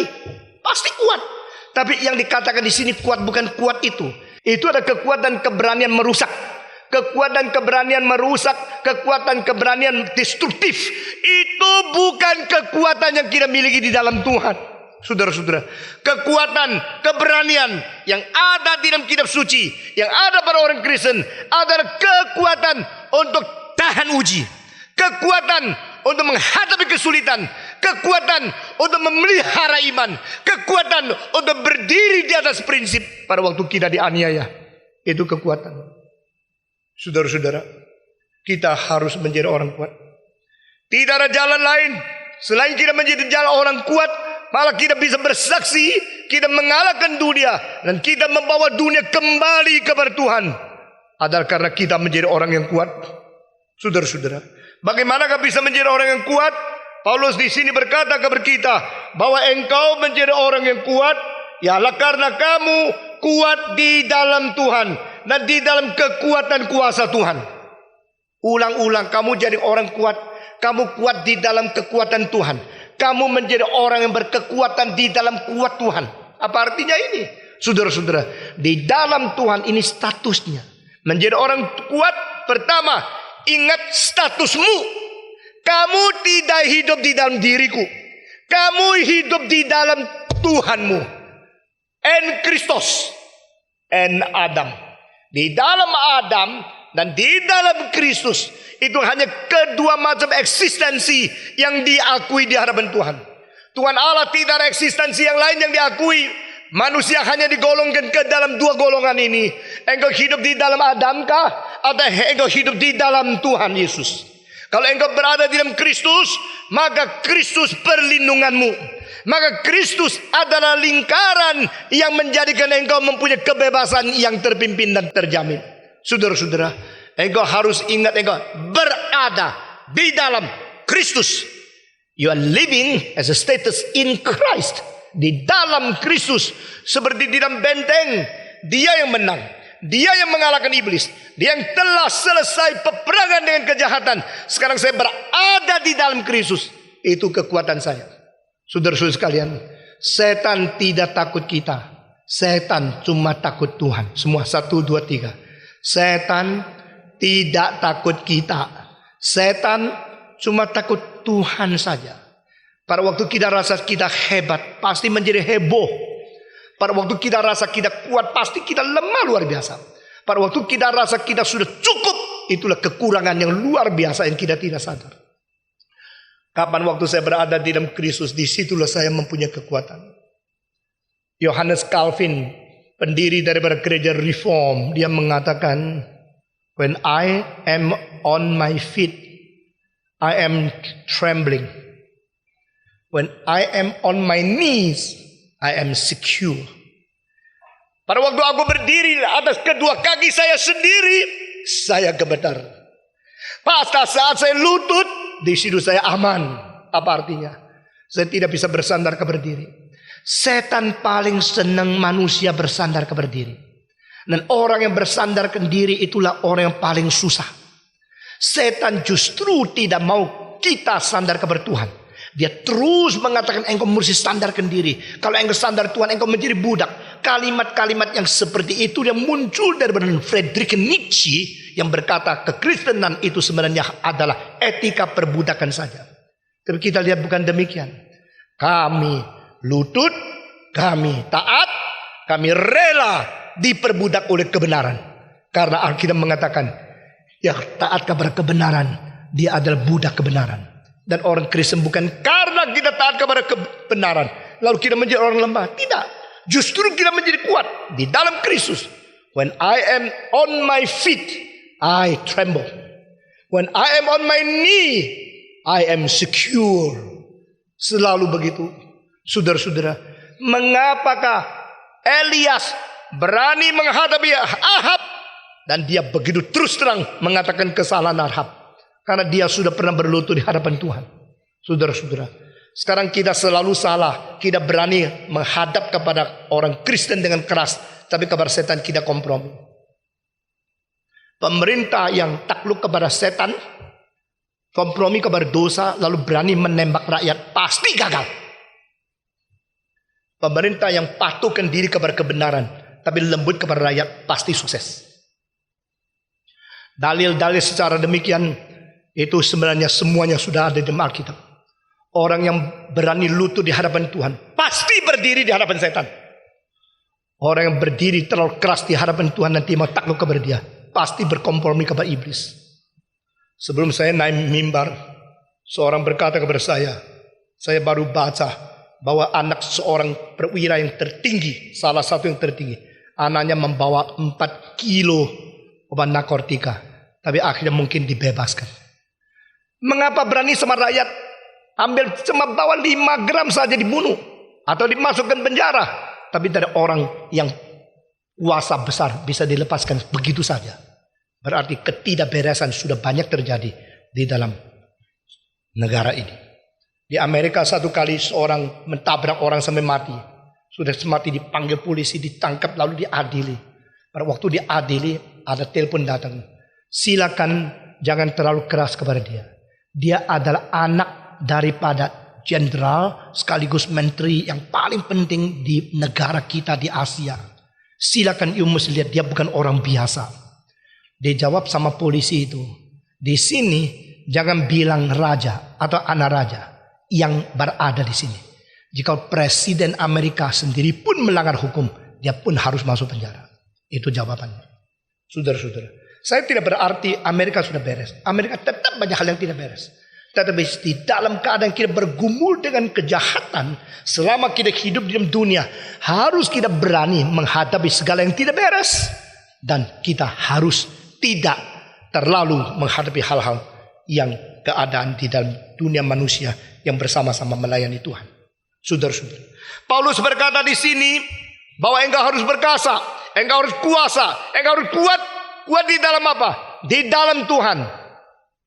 pasti kuat. Tapi yang dikatakan di sini kuat bukan kuat itu. Itu ada kekuatan keberanian merusak. Kekuatan keberanian merusak, kekuatan keberanian destruktif. Itu bukan kekuatan yang kita miliki di dalam Tuhan. Saudara-saudara, kekuatan keberanian yang ada di dalam kitab suci, yang ada pada orang Kristen, adalah kekuatan untuk tahan uji, kekuatan untuk menghadapi kesulitan, kekuatan untuk memelihara iman, kekuatan untuk berdiri di atas prinsip pada waktu kita dianiaya. Itu kekuatan. Saudara-saudara, kita harus menjadi orang kuat. Tidak ada jalan lain selain kita menjadi jalan orang kuat. Malah kita bisa bersaksi, kita mengalahkan dunia, dan kita membawa dunia kembali kepada Tuhan. Adalah karena kita menjadi orang yang kuat. Saudara-saudara, bagaimanakah bisa menjadi orang yang kuat? Paulus di sini berkata kepada kita bahwa engkau menjadi orang yang kuat, ialah karena kamu kuat di dalam Tuhan dan di dalam kekuatan kuasa Tuhan. Ulang-ulang, kamu jadi orang kuat. Kamu kuat di dalam kekuatan Tuhan. Kamu menjadi orang yang berkekuatan di dalam kuat Tuhan. Apa artinya ini? Saudara-saudara, di dalam Tuhan ini statusnya. Menjadi orang kuat, pertama, ingat statusmu. Kamu tidak hidup di dalam diriku. Kamu hidup di dalam Tuhanmu. En Kristus, en Adam. Di dalam Adam dan di dalam Kristus, itu hanya kedua macam eksistensi yang diakui di hadapan Tuhan. Tuhan Allah tidak ada eksistensi yang lain yang diakui. Manusia hanya digolongkan ke dalam dua golongan ini. Engkau hidup di dalam Adamkah, atau engkau hidup di dalam Tuhan Yesus? Kalau engkau berada di dalam Kristus, maka Kristus perlindunganmu. Maka Kristus adalah lingkaran yang menjadikan engkau mempunyai kebebasan yang terpimpin dan terjamin. Saudara-saudara, engkau harus ingat engkau berada di dalam Kristus. You are living as a status in Christ. di dalam Kristus. Seperti di dalam benteng, dia yang menang, dia yang mengalahkan iblis, dia yang telah selesai peperangan dengan kejahatan. Sekarang saya berada di dalam Kristus. Itu kekuatan saya. Saudara-saudara sekalian, setan tidak takut kita. Setan cuma takut Tuhan. Semua 1, 2, 3. Setan tidak takut kita. Setan cuma takut Tuhan saja. Pada waktu kita rasa kita hebat, pasti menjadi heboh. Pada waktu kita rasa kita kuat, pasti kita lemah luar biasa. Pada waktu kita rasa kita sudah cukup, itulah kekurangan yang luar biasa yang kita tidak sadar. Kapan waktu saya berada di dalam Kristus, disitulah saya mempunyai kekuatan. Johannes Calvin, pendiri daripada gereja Reform, dia mengatakan, when I am on my feet, I am trembling. When I am on my knees, I am secure. Pada waktu aku berdiri atas kedua kaki saya sendiri, saya gemetar. Pada saat saya lutut, di situ saya aman. Apa artinya? Saya tidak bisa bersandar ke berdiri. Setan paling senang manusia bersandar ke berdiri. Dan orang yang bersandar ke diri itulah orang yang paling susah. Setan justru tidak mau kita sandar kepada Tuhan. Dia terus mengatakan engkau mesti sandarkan diri. Kalau engkau sandar Tuhan, engkau menjadi budak. Kalimat-kalimat yang seperti itu yang muncul dari Friedrich Nietzsche yang berkata kekristenan itu sebenarnya adalah etika perbudakan saja. Tapi kita lihat bukan demikian. Kami lutut, kami taat, kami rela diperbudak oleh kebenaran. Karena Alkitab mengatakan yang taat kepada kebenaran, dia adalah budak kebenaran. Dan orang Kristen bukan karena kita taat kepada kebenaran lalu kita menjadi orang lemah. Tidak. Justru kita menjadi kuat di dalam Kristus. When I am on my feet, I tremble. When I am on my knee, I am secure. Selalu begitu. Saudara-saudara, mengapakah Elias berani menghadapi Ahab dan dia begitu terus terang mengatakan kesalahan Ahab? Karena dia sudah pernah berlutut di hadapan Tuhan. Saudara-saudara, sekarang kita selalu salah. Kita berani menghadap kepada orang Kristen dengan keras, tapi kepada setan kita kompromi. Pemerintah yang takluk kepada setan, kompromi kepada dosa, lalu berani menembak rakyat, pasti gagal. Pemerintah yang patuhkan diri kepada kebenaran, tapi lembut kepada rakyat, pasti sukses. Dalil-dalil secara demikian itu sebenarnya semuanya sudah ada di Alkitab. Orang yang berani lutut di hadapan Tuhan pasti berdiri di hadapan setan. Orang yang berdiri terlalu keras di hadapan Tuhan nanti mau takluk kepada dia, pasti berkompromi kepada iblis. Sebelum saya naik mimbar, seorang berkata kepada saya baru baca bahwa anak seorang perwira yang tertinggi, salah satu yang tertinggi, anaknya membawa 4 kilo obat narkotika, tapi akhirnya mungkin dibebaskan. Mengapa berani sama rakyat ambil cuma bawa 5 gram saja dibunuh atau dimasukkan penjara, tapi dari orang yang kuasa besar bisa dilepaskan begitu saja? Berarti ketidakberesan sudah banyak terjadi di dalam negara ini. Di Amerika satu kali seorang mentabrak orang sampai mati. Sudah mati dipanggil polisi, ditangkap lalu diadili. Pada waktu diadili ada telepon datang. Silakan jangan terlalu keras kepada dia. Dia adalah anak daripada jenderal sekaligus menteri yang paling penting di negara kita di Asia. Silakan you mesti lihat dia bukan orang biasa. Dia jawab sama polisi itu, di sini jangan bilang raja atau anak raja yang berada di sini. Jika presiden Amerika sendiri pun melanggar hukum, dia pun harus masuk penjara. Itu jawabannya. Saudara-saudara, saya tidak berarti Amerika sudah beres. Amerika tetap banyak hal yang tidak beres. Tetapi di dalam keadaan kita bergumul dengan kejahatan, selama kita hidup di dalam dunia, harus kita berani menghadapi segala yang tidak beres. Dan kita harus tidak terlalu menghadapi hal-hal yang keadaan di dalam dunia manusia yang bersama-sama melayani Tuhan. Saudara-saudara, Paulus berkata di sini bahwa engkau harus berkasa, engkau harus kuasa, engkau harus kuat. Kuat di dalam apa? Di dalam Tuhan.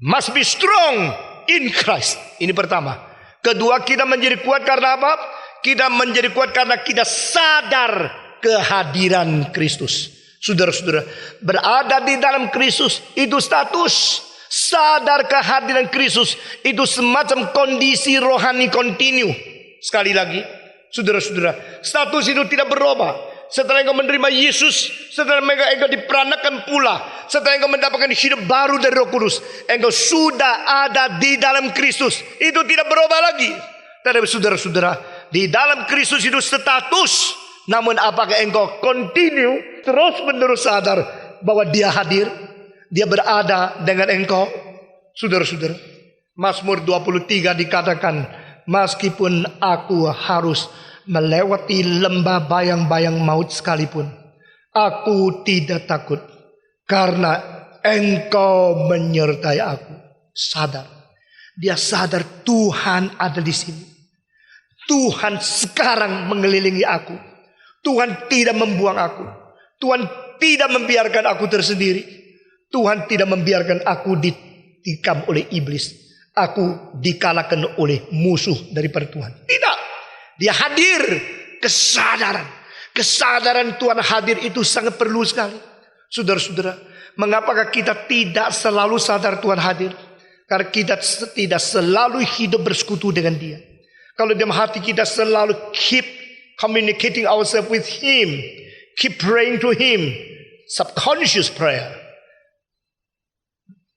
Must be strong in Christ. Ini pertama. Kedua, kita menjadi kuat karena apa? Kita menjadi kuat karena kita sadar kehadiran Kristus. Saudara-saudara, berada di dalam Kristus itu status. Sadar kehadiran Kristus itu semacam kondisi rohani kontinu. Sekali lagi, saudara-saudara, status itu tidak berubah. Setelah engkau menerima Yesus, setelah engkau diperanakan pula, setelah engkau mendapatkan hidup baru dari Roh Kudus, engkau sudah ada di dalam Kristus. Itu tidak berubah lagi. Tetapi saudara-saudara, di dalam Kristus itu status. Namun apakah engkau continue terus menerus sadar bahwa Dia hadir, Dia berada dengan engkau? Saudara-saudara, Mazmur 23 dikatakan, meskipun aku harus melewati lembah bayang-bayang maut sekalipun, aku tidak takut, karena engkau menyertai aku. Sadar. Dia sadar Tuhan ada di sini. Tuhan sekarang mengelilingi aku. Tuhan tidak membuang aku. Tuhan tidak membiarkan aku tersendiri. Tuhan tidak membiarkan aku ditikam oleh iblis. Aku dikalahkan oleh musuh daripada Tuhan. Tidak. Dia hadir. Kesadaran. Kesadaran Tuhan hadir itu sangat perlu sekali. Saudara-saudara, mengapakah kita tidak selalu sadar Tuhan hadir? Karena kita tidak selalu hidup bersekutu dengan Dia. Kalau dalam hati kita selalu keep communicating ourselves with Him, keep praying to Him, subconscious prayer.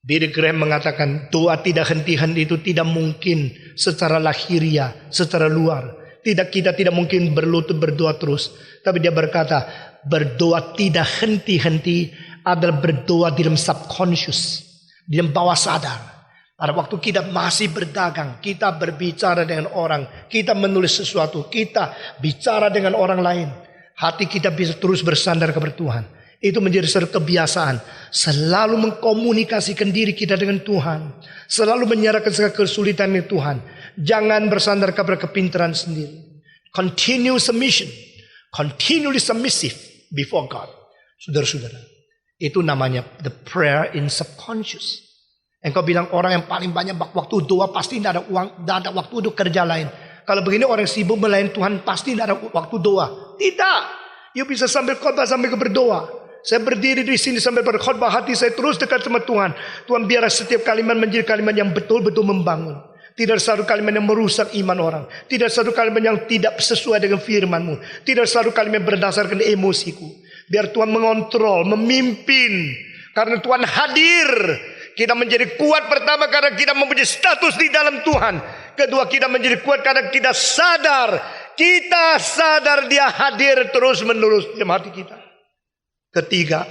Billy Graham mengatakan doa tidak henti-henti itu tidak mungkin secara lahiriah, secara luar. Kita tidak mungkin berlutut berdoa terus. Tapi dia berkata berdoa tidak henti-henti adalah berdoa di dalam subconscious, di dalam bawah sadar. Pada waktu kita masih berdagang, kita berbicara dengan orang, kita menulis sesuatu, kita bicara dengan orang lain, hati kita bisa terus bersandar kepada Tuhan. Itu menjadi satu kebiasaan. Selalu mengkomunikasikan diri kita dengan Tuhan. Selalu menyerahkan segala kesulitan dengan Tuhan. Jangan bersandar kepada kepintaran sendiri. Continue submission. Continually submissive before God. Saudara-saudara, itu namanya the prayer in subconscious. Engkau bilang orang yang paling banyak waktu doa pasti tidak ada uang, tidak ada waktu untuk kerja lain. Kalau begini orang sibuk melayani Tuhan pasti tidak ada waktu doa. Tidak. You bisa sambil khotbah sambil berdoa. Saya berdiri di sini sambil berkhotbah, hati saya terus dekat sama Tuhan. Tuhan biar setiap kalimat menjadi kalimat yang betul-betul membangun. Tidak satu kalimat yang merusak iman orang. Tidak satu kalimat yang tidak sesuai dengan firman-Mu. Tidak satu kalimat berdasarkan emosiku. Biar Tuhan mengontrol, memimpin. Karena Tuhan hadir. Kita menjadi kuat pertama karena kita mempunyai status di dalam Tuhan. Kedua, kita menjadi kuat karena kita sadar. Kita sadar Dia hadir terus menerus dalam hati kita. Ketiga,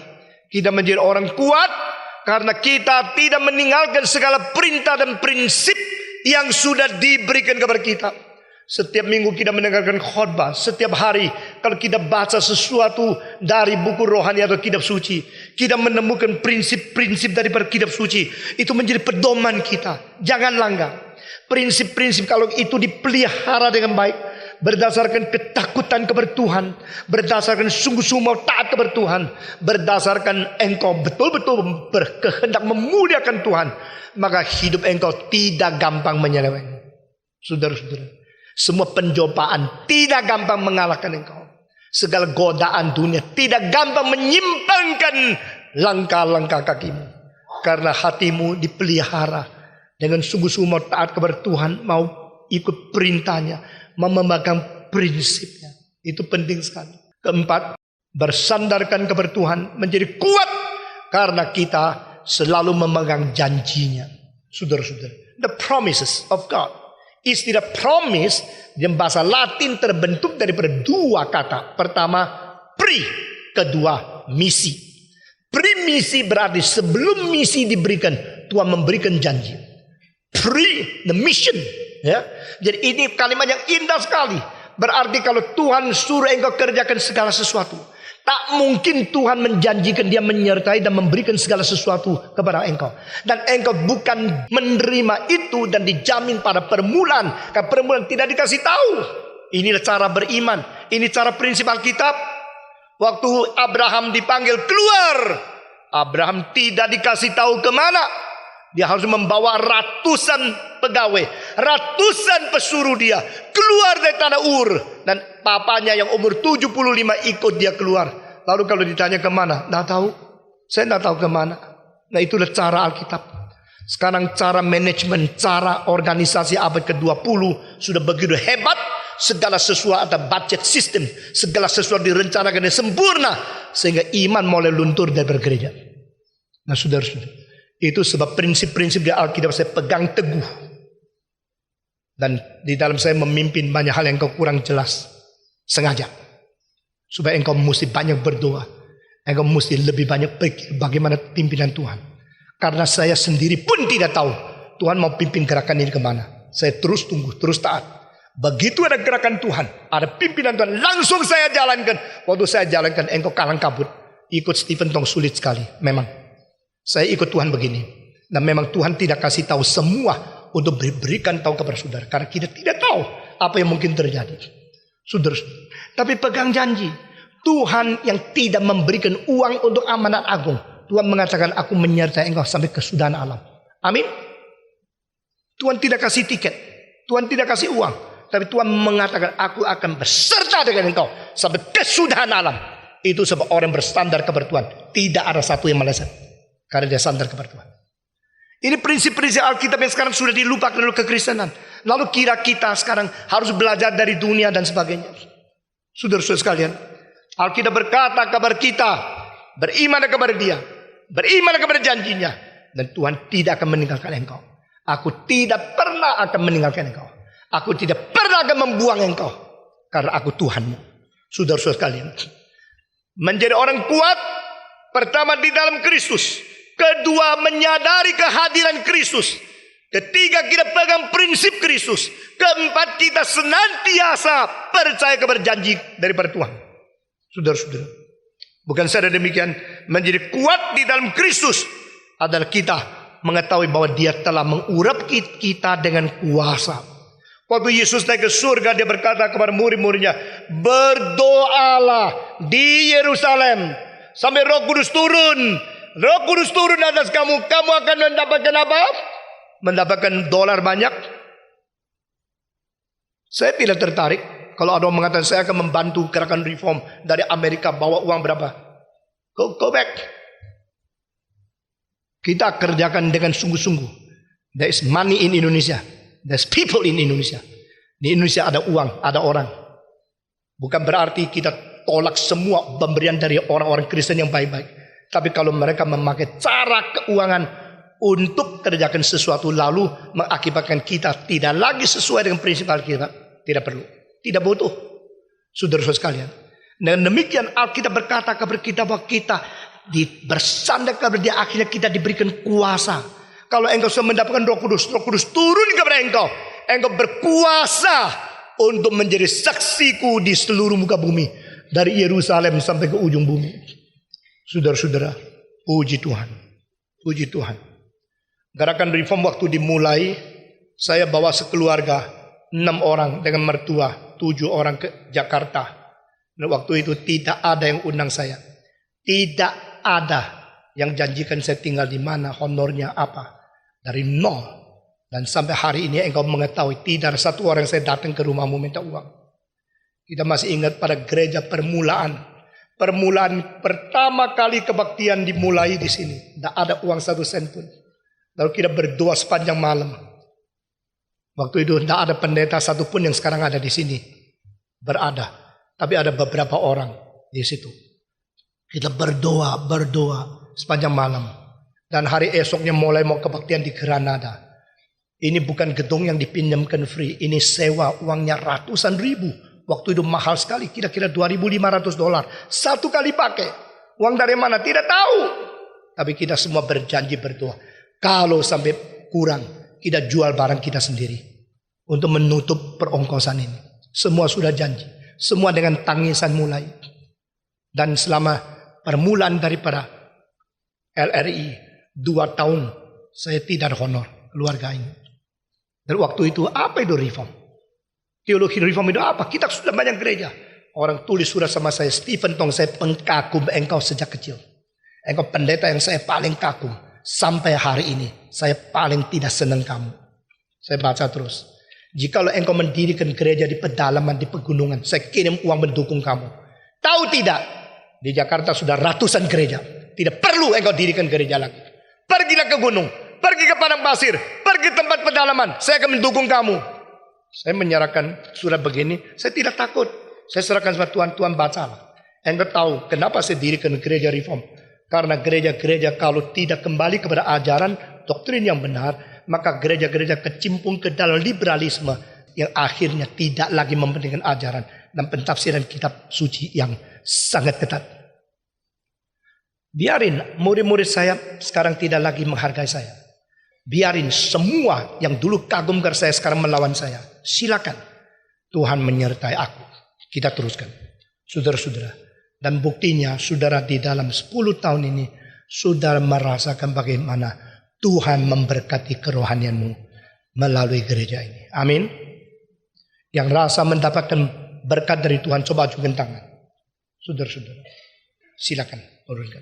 kita menjadi orang kuat karena kita tidak meninggalkan segala perintah dan prinsip yang sudah diberikan kepada kita. Setiap minggu kita mendengarkan khotbah. Setiap hari kalau kita baca sesuatu dari buku rohani atau kitab suci, kita menemukan prinsip-prinsip daripada kitab suci. Itu menjadi pedoman kita. Jangan langgar. Prinsip-prinsip kalau itu dipelihara dengan baik, berdasarkan ketakutan kepada Tuhan, berdasarkan sungguh-sungguh mau taat kepada Tuhan, berdasarkan engkau betul-betul berkehendak memuliakan Tuhan, maka hidup engkau tidak gampang menyeleweng. Saudara-saudara, semua pencobaan tidak gampang mengalahkan engkau. Segala godaan dunia tidak gampang menyimpangkan langkah-langkah kakimu. Karena hatimu dipelihara dengan sungguh-sungguh mau taat kepada Tuhan, mau ikut perintahnya, mau memegang prinsipnya. Itu penting sekali. Keempat, bersandarkan kepada Tuhan menjadi kuat karena kita selalu memegang janjinya. Saudara-saudara, the promises of God. Istilah promise dalam bahasa Latin terbentuk daripada dua kata. Pertama, pri. Kedua, misi. Primisi berarti sebelum misi diberikan, Tuhan memberikan janji. Pre, the mission. Ya. Jadi ini kalimat yang indah sekali. Berarti kalau Tuhan suruh engkau kerjakan segala sesuatu, tak mungkin Tuhan menjanjikan Dia menyertai dan memberikan segala sesuatu kepada engkau. Dan engkau bukan menerima itu dan dijamin pada permulaan. Karena permulaan tidak dikasih tahu. Inilah cara beriman. Ini cara prinsip Alkitab. Waktu Abraham dipanggil keluar, Abraham tidak dikasih tahu kemana. Dia harus membawa ratusan pegawai, Ratusan pesuruh dia keluar dari tanah Ur. Dan papanya yang umur 75 ikut dia keluar. Lalu kalau ditanya kemana? Nggak tahu. Saya nggak tahu kemana. Nah, itulah cara Alkitab. Sekarang cara manajemen, cara organisasi abad ke-20 sudah begitu hebat. Segala sesuatu ada budget system. Segala sesuatu direncanakan dengan sempurna. Sehingga iman mulai luntur dari bergereja. Nah, saudara-saudara, itu sebab prinsip-prinsip di Alkitab saya pegang teguh. Dan di dalam saya memimpin banyak hal yang engkau kurang jelas. Sengaja. Supaya engkau mesti banyak berdoa. Engkau mesti lebih banyak pikir bagaimana pimpinan Tuhan. Karena saya sendiri pun tidak tahu Tuhan mau pimpin gerakan ini kemana. Saya terus tunggu, terus taat. Begitu ada gerakan Tuhan, ada pimpinan Tuhan, langsung saya jalankan. Waktu saya jalankan, engkau kalang kabut. Ikut Stephen Tong sulit sekali, memang. Saya ikut Tuhan begini. Dan memang Tuhan tidak kasih tahu semua untuk berikan tahu kepada saudara. Karena kita tidak tahu apa yang mungkin terjadi. Saudara, tapi pegang janji. Tuhan yang tidak memberikan uang untuk amanat agung. Tuhan mengatakan, aku menyertai engkau sampai kesudahan alam. Amin. Tuhan tidak kasih tiket. Tuhan tidak kasih uang. Tapi Tuhan mengatakan, aku akan beserta dengan engkau sampai kesudahan alam. Itu sebab orang bersandar kepada Tuhan. Tidak ada satu yang meleset. Karena dia sandar kepada Tuhan. Ini prinsip-prinsip Alkitab yang sekarang sudah dilupakan oleh kekristenan. Lalu kira kita sekarang harus belajar dari dunia dan sebagainya. Saudara-saudara sekalian, Alkitab berkata kepada kita, beriman kepada dia, beriman kepada janjinya, dan Tuhan tidak akan meninggalkan engkau. Aku tidak pernah akan meninggalkan engkau. Aku tidak pernah akan membuang engkau. Karena aku Tuhanmu. Saudara-saudara sekalian, menjadi orang kuat, pertama di dalam Kristus. Kedua, menyadari kehadiran Kristus. Ketiga, kita pegang prinsip Kristus. Keempat, kita senantiasa percaya kepada janji daripada Tuhan. Saudara-saudara, bukan saja demikian, menjadi kuat di dalam Kristus adalah kita mengetahui bahwa dia telah mengurap kita dengan kuasa. Waktu Yesus naik ke surga, dia berkata kepada murid-muridnya, berdoalah di Yerusalem sampai Roh Kudus turun. Roh Kudus turun atas kamu. Kamu akan mendapatkan apa? Mendapatkan dolar banyak. Saya tidak tertarik kalau ada orang mengatakan saya akan membantu gerakan reform dari Amerika, bawa uang berapa? Go back. Kita kerjakan dengan sungguh-sungguh. There is money in Indonesia. There's people in Indonesia. Di Indonesia ada uang, ada orang. Bukan berarti kita tolak semua pemberian dari orang-orang Kristen yang baik-baik. Tapi kalau mereka memakai cara keuangan untuk kerjakan sesuatu lalu mengakibatkan kita tidak lagi sesuai dengan prinsip Alkitab, tidak perlu, tidak butuh. Saudara-saudara sekalian, dan demikian Alkitab berkata kepada kita bahwa kita bersandar kepada dia, akhirnya kita diberikan kuasa. Kalau engkau sudah mendapatkan Roh Kudus turun kepada engkau. Engkau berkuasa untuk menjadi saksiku di seluruh muka bumi, dari Yerusalem sampai ke ujung bumi. Saudara-saudara, puji Tuhan, puji Tuhan. Gerakan reform waktu dimulai, saya bawa sekeluarga 6 orang dengan mertua, 7 orang ke Jakarta. Dan waktu itu tidak ada yang undang saya, tidak ada yang janjikan saya tinggal di mana, honornya apa, dari nol. Dan sampai hari ini engkau mengetahui tidak ada satu orang yang saya datang ke rumahmu minta uang. Kita masih ingat pada gereja permulaan pertama kali kebaktian dimulai di sini. Tidak ada uang 1 sen pun. Lalu kita berdoa sepanjang malam. Waktu itu tidak ada pendeta satupun yang sekarang ada di sini. Berada. Tapi ada beberapa orang di situ. Kita berdoa sepanjang malam. Dan hari esoknya mulai mau kebaktian di Granada. Ini bukan gedung yang dipinjamkan free. Ini sewa, uangnya ratusan ribu. Waktu itu mahal sekali, kira-kira $2.500. Satu kali pakai. Uang dari mana? Tidak tahu. Tapi kita semua berjanji berdoa. Kalau sampai kurang, kita jual barang kita sendiri. Untuk menutup perongkosan ini. Semua sudah janji. Semua dengan tangisan mulai. Dan selama permulaan daripada LRI, 2 tahun, saya tidak honor keluarga ini. Dan waktu itu, apa itu reform? Teologi reform itu apa? Kita sudah banyak gereja. Orang tulis surat sama saya, Stephen Tong, saya pengkagum engkau sejak kecil. Engkau pendeta yang saya paling kagum. Sampai hari ini, saya paling tidak senang kamu. Saya baca terus. Jikalau engkau mendirikan gereja di pedalaman, di pegunungan, saya kirim uang mendukung kamu. Tahu tidak? Di Jakarta sudah ratusan gereja. Tidak perlu engkau dirikan gereja lagi. Pergilah ke gunung, pergi ke padang pasir, pergi tempat pedalaman. Saya akan mendukung kamu. Saya menyerahkan surat begini. Saya tidak takut. Saya serahkan sama Tuhan. Tuhan bacalah. Engkau tahu kenapa saya dirikan gereja reform. Karena gereja-gereja kalau tidak kembali kepada ajaran doktrin yang benar, maka gereja-gereja kecimpung ke dalam liberalisme yang akhirnya tidak lagi mementingkan ajaran dan pentafsiran kitab suci yang sangat ketat. Biarin murid-murid saya sekarang tidak lagi menghargai saya. Biarin semua yang dulu kagum ke saya sekarang melawan saya. Silakan. Tuhan menyertai aku. Kita teruskan. Saudara-saudara. Dan buktinya saudara di dalam 10 tahun ini saudara merasakan bagaimana Tuhan memberkati kerohanianmu melalui gereja ini. Amin. Yang rasa mendapatkan berkat dari Tuhan, coba ajukan tangan. Saudara-saudara. Silakan. Urutkan.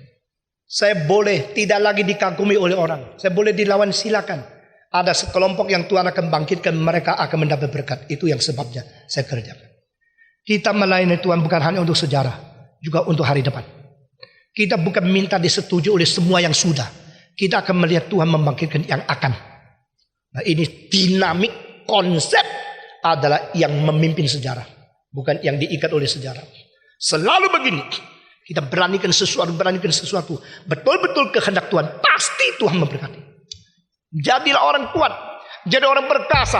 Saya boleh tidak lagi dikagumi oleh orang. Saya boleh dilawan, silakan. Ada sekelompok yang Tuhan akan bangkitkan, mereka akan mendapat berkat. Itu yang sebabnya saya kerjakan. Kita melayani Tuhan bukan hanya untuk sejarah, juga untuk hari depan. Kita bukan minta disetujui oleh semua yang sudah. Kita akan melihat Tuhan membangkitkan yang akan. Nah, ini dinamik konsep adalah yang memimpin sejarah, bukan yang diikat oleh sejarah. Selalu begini. Kita beranikan sesuatu. Betul-betul kehendak Tuhan. Pasti Tuhan memberkati. Jadilah orang kuat. Jadi orang perkasa.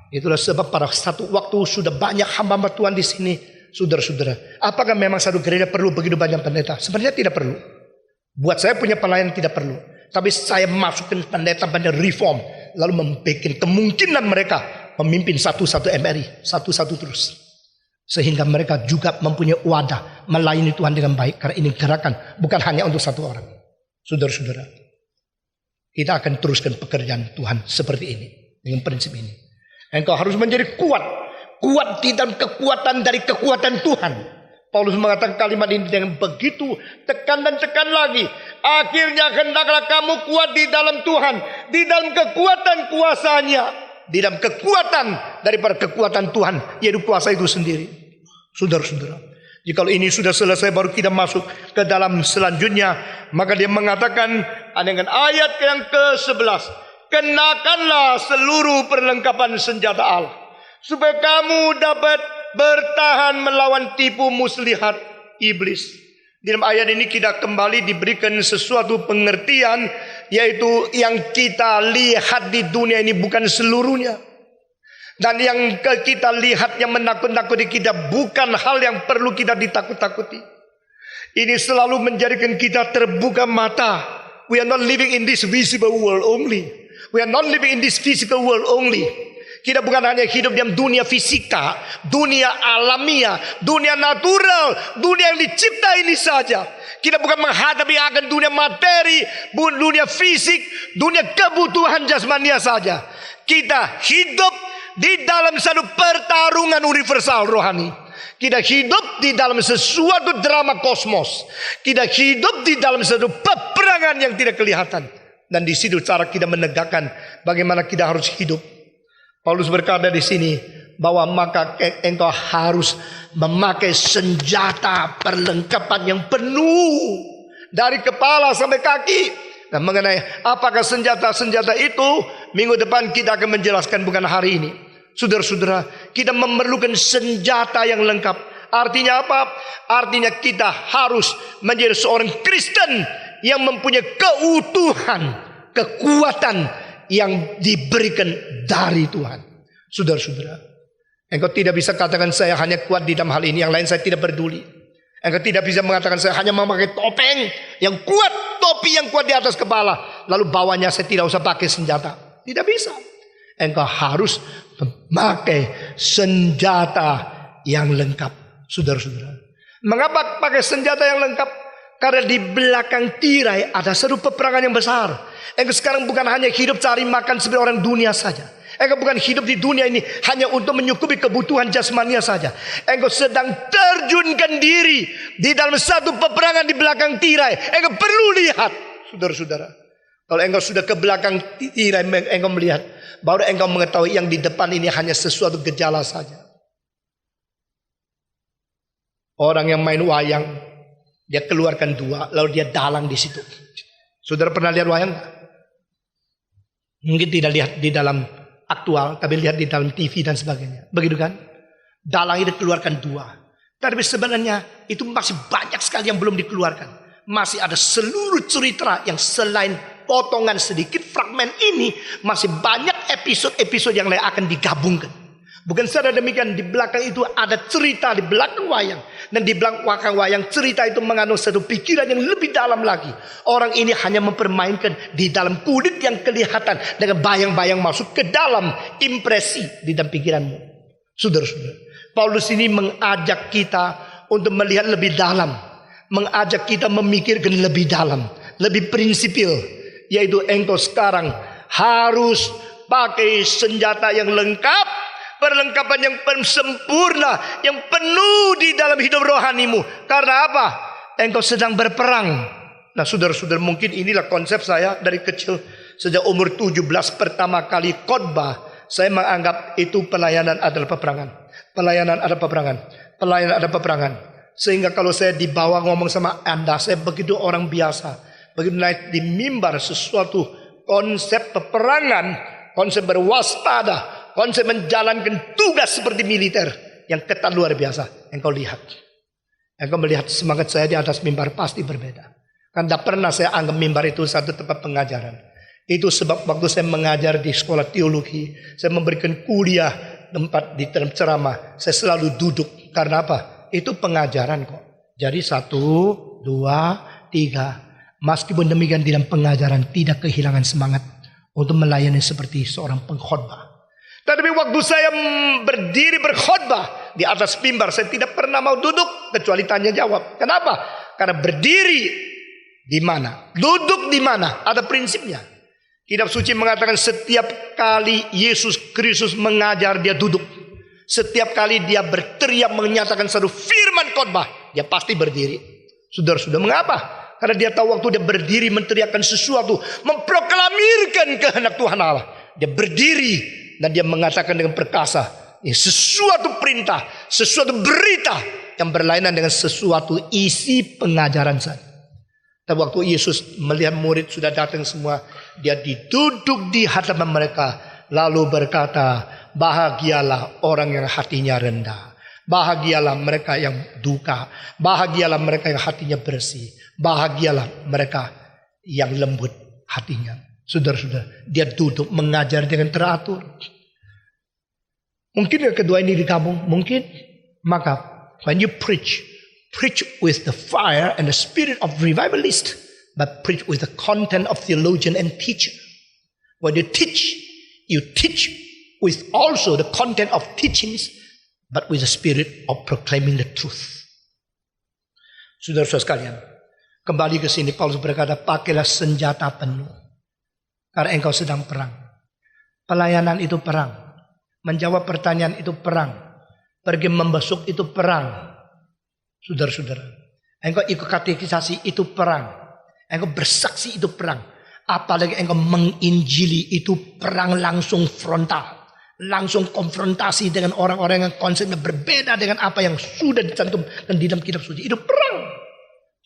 Itulah sebab pada satu waktu sudah banyak hamba-hamba Tuhan di sini. Saudara-saudara. Apakah memang satu gereja perlu begitu banyak pendeta? Sebenarnya tidak perlu. Buat saya punya pelayanan tidak perlu. Tapi saya masukkan pendeta-pendeta reform. Lalu membuat kemungkinan mereka memimpin satu-satu MRI. Satu-satu terus. Sehingga mereka juga mempunyai wadah melayani Tuhan dengan baik. Karena ini gerakan bukan hanya untuk satu orang. Saudara-saudara. Kita akan teruskan pekerjaan Tuhan seperti ini. Dengan prinsip ini. Engkau harus menjadi kuat. Kuat di dalam kekuatan dari kekuatan Tuhan. Paulus mengatakan kalimat ini dengan begitu tekan dan tekan lagi. Akhirnya hendaklah kamu kuat di dalam Tuhan. Di dalam kekuatan kuasanya. Di dalam kekuatan daripada kekuatan Tuhan. Yaitu kuasa itu sendiri. Saudara-saudara. Jika ini sudah selesai baru kita masuk ke dalam selanjutnya. Maka dia mengatakan dengan ayat yang ke-11. Kenakanlah seluruh perlengkapan senjata Allah. Supaya kamu dapat bertahan melawan tipu muslihat iblis. Di dalam ayat ini kita kembali diberikan sesuatu pengertian. Yaitu yang kita lihat di dunia ini bukan seluruhnya. Dan yang kita lihat yang menakut-nakuti kita bukan hal yang perlu kita ditakut-takuti. Ini selalu menjadikan kita terbuka mata. We are not living in this visible world only. We are not living in this physical world only. Kita bukan hanya hidup dalam dunia fisika, dunia alamiah, dunia natural, dunia yang dicipta ini saja. Kita bukan menghadapi akan dunia materi, dunia fisik, dunia kebutuhan jasmania saja. Kita hidup di dalam satu pertarungan universal rohani. Kita hidup di dalam sesuatu drama kosmos. Kita hidup di dalam satu peperangan yang tidak kelihatan. Dan di situ cara kita menegakkan bagaimana kita harus hidup. Paulus berkata di sini bahwa maka engkau harus memakai senjata perlengkapan yang penuh dari kepala sampai kaki. Nah, mengenai apakah senjata-senjata itu, minggu depan kita akan menjelaskan, bukan hari ini. Saudara-saudara, kita memerlukan senjata yang lengkap. Artinya apa? Artinya kita harus menjadi seorang Kristen yang mempunyai keutuhan, kekuatan yang diberikan dari Tuhan. Saudara-saudara, engkau tidak bisa katakan saya hanya kuat di dalam hal ini, yang lain saya tidak peduli. Engkau tidak bisa mengatakan saya hanya memakai topeng yang kuat, topi yang kuat di atas kepala, lalu bawahnya saya tidak usah pakai senjata. Tidak bisa. Engkau harus memakai senjata yang lengkap. Saudara-saudara, mengapa pakai senjata yang lengkap? Karena di belakang tirai ada satu peperangan yang besar. Engkau sekarang bukan hanya hidup cari makan seperti orang dunia saja. Engkau bukan hidup di dunia ini hanya untuk menyukupi kebutuhan jasmania saja. Engkau sedang terjunkan diri di dalam satu peperangan di belakang tirai. Engkau perlu lihat, saudara-saudara. Kalau engkau sudah ke belakang tirai, engkau melihat, baru engkau mengetahui yang di depan ini hanya sesuatu gejala saja. Orang yang main wayang, dia keluarkan 2, lalu dia dalang di situ. Saudara pernah lihat wayang? Mungkin tidak lihat di dalam aktual, tapi lihat di dalam TV dan sebagainya. Begitu kan? Dalang itu keluarkan 2. Tapi sebenarnya itu masih banyak sekali yang belum dikeluarkan. Masih ada seluruh cerita yang selain potongan sedikit fragmen ini, masih banyak episode-episode yang lain akan digabungkan. Bukan saja demikian, di belakang itu ada cerita di belakang wayang. Dan di belakang wayang cerita itu mengandung satu pikiran yang lebih dalam lagi. Orang ini hanya mempermainkan di dalam kulit yang kelihatan dengan bayang-bayang masuk ke dalam impresi di dalam pikiranmu. Saudara-saudara, Paulus ini mengajak kita untuk melihat lebih dalam. Mengajak kita memikirkan lebih dalam, lebih prinsipil. Yaitu engkau sekarang harus pakai senjata yang lengkap. Perlengkapan yang sempurna, yang penuh di dalam hidup rohanimu. Karena apa? Engkau sedang berperang. Nah saudara-saudara, mungkin inilah konsep saya dari kecil. Sejak umur 17 pertama kali khotbah, saya menganggap itu pelayanan adalah peperangan. Pelayanan adalah peperangan. Pelayanan adalah peperangan. Sehingga kalau saya dibawa ngomong sama Anda, saya begitu orang biasa. Begitu naik di mimbar sesuatu konsep peperangan, konsep berwaspada, konsep menjalankan tugas seperti militer yang ketat luar biasa. Engkau lihat, engkau melihat semangat saya di atas mimbar pasti berbeda. Kan tidak pernah saya anggap mimbar itu satu tempat pengajaran. Itu sebab waktu saya mengajar di sekolah teologi, saya memberikan kuliah tempat di dalam ceramah, saya selalu duduk. Karena apa? Itu pengajaran kok. Jadi 1, 2, 3. Meskipun demikian di dalam pengajaran tidak kehilangan semangat untuk melayani seperti seorang pengkhotbah. Tapi waktu saya berdiri berkhotbah di atas mimbar, saya tidak pernah mau duduk kecuali tanya jawab. Kenapa? Karena berdiri di mana, duduk di mana, ada prinsipnya. Kitab suci mengatakan setiap kali Yesus Kristus mengajar, dia duduk. Setiap kali dia berteriak menyatakan satu firman khotbah, dia pasti berdiri. Saudara-saudara, mengapa? Karena dia tahu waktu dia berdiri menteriakkan sesuatu, memproklamirkan kehendak Tuhan Allah, dia berdiri. Dan dia mengatakan dengan perkasa, ini sesuatu perintah, sesuatu berita yang berlainan dengan sesuatu isi pengajaran saya. Dan waktu Yesus melihat murid sudah datang semua, dia duduk di hadapan mereka, lalu berkata, bahagialah orang yang hatinya rendah, bahagialah mereka yang duka, bahagialah mereka yang hatinya bersih, bahagialah mereka yang lembut hatinya. Saudara-saudara, dia duduk mengajar dengan teratur. Mungkin yang kedua ini digabung, mungkin. Maka when you preach with the fire and the spirit of revivalist, but preach with the content of theologian and teacher. When you teach with also the content of teachings, but with the spirit of proclaiming the truth. Saudara-saudara sekalian, kembali ke sini Paulus berkata, pakailah senjata penuh. Karena engkau sedang perang. Pelayanan itu perang. Menjawab pertanyaan itu perang. Pergi membesuk itu perang. Saudara-saudara, engkau ikut katekisasi itu perang. Engkau bersaksi itu perang. Apalagi engkau menginjili itu perang langsung frontal. Langsung konfrontasi dengan orang-orang yang konsepnya berbeda dengan apa yang sudah dicantumkan di dalam kitab suci. Itu perang.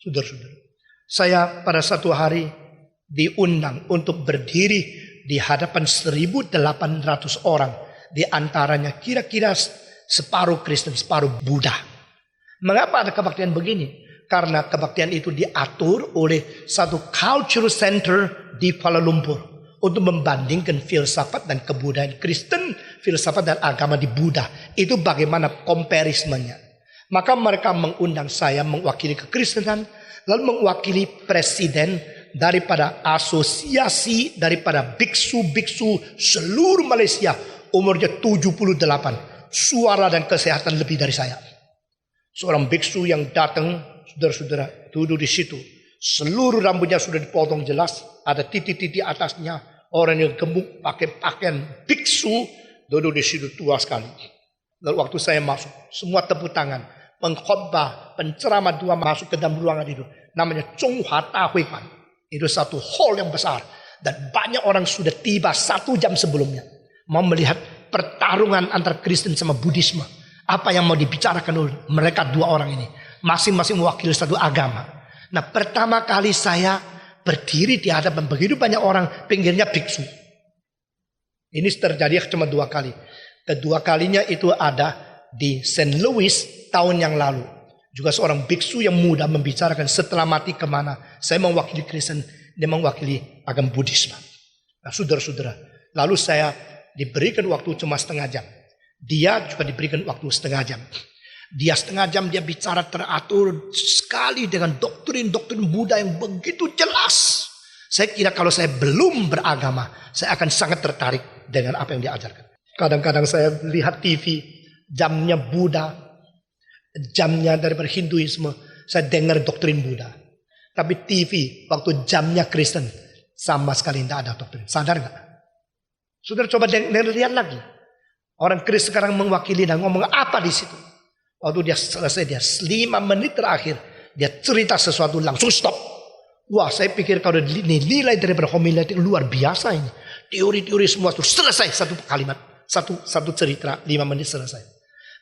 Saudara-saudara, saya pada satu hari diundang untuk berdiri di hadapan 1.800 orang. Di antaranya kira-kira separuh Kristen, separuh Buddha. Mengapa ada kebaktian begini? Karena kebaktian itu diatur oleh satu culture center di Kuala Lumpur. Untuk membandingkan filsafat dan kebudayaan Kristen, filsafat dan agama di Buddha. Itu bagaimana comparisonnya. Maka mereka mengundang saya mewakili kekristenan, lalu mewakili presiden daripada asosiasi daripada biksu-biksu seluruh Malaysia, umurnya 78, suara dan kesehatan lebih dari saya. Seorang biksu yang datang, saudara-saudara, duduk di situ, seluruh rambutnya sudah dipotong jelas, ada titik-titik atasnya, orang yang gemuk pakai pakaian biksu, duduk di situ tua sekali. Lalu waktu saya masuk, semua tepuk tangan, pengkhotbah, penceramah dua masuk ke dalam ruangan itu, namanya Chonghua Dahui Ban. Itu satu hall yang besar. Dan banyak orang sudah tiba 1 jam sebelumnya. Mau melihat pertarungan antara Kristen sama Buddhisme. Apa yang mau dibicarakan oleh mereka 2 orang ini. Masing-masing mewakili satu agama. Nah, pertama kali saya berdiri di hadapan begitu banyak orang, pinggirnya biksu. Ini terjadi cuma 2 kali. Kedua kalinya itu ada di St. Louis tahun yang lalu. Juga seorang biksu yang muda membicarakan setelah mati kemana. Saya mewakili Kristen, dia mewakili agama Buddhisme. Nah, saudara-saudara, lalu saya diberikan waktu cuma setengah jam. Dia juga diberikan waktu setengah jam. Dia setengah jam dia bicara teratur sekali dengan doktrin-doktrin Buddha yang begitu jelas. Saya kira kalau saya belum beragama, saya akan sangat tertarik dengan apa yang dia ajarkan. Kadang-kadang saya lihat TV, jamnya Buddha, jamnya daripada Hinduisme, saya dengar doktrin Buddha. Tapi TV, waktu jamnya Kristen, sama sekali tidak ada doktrin. Sadar nggak? Saudara coba lihat lagi. Orang Kristen sekarang mewakili dan ngomong apa di situ. Waktu dia selesai, dia 5 menit terakhir, dia cerita sesuatu langsung stop. Wah, saya pikir kalau nilai daripada homiletik luar biasa ini. Teori-teori semua itu selesai satu kalimat, satu cerita 5 menit selesai.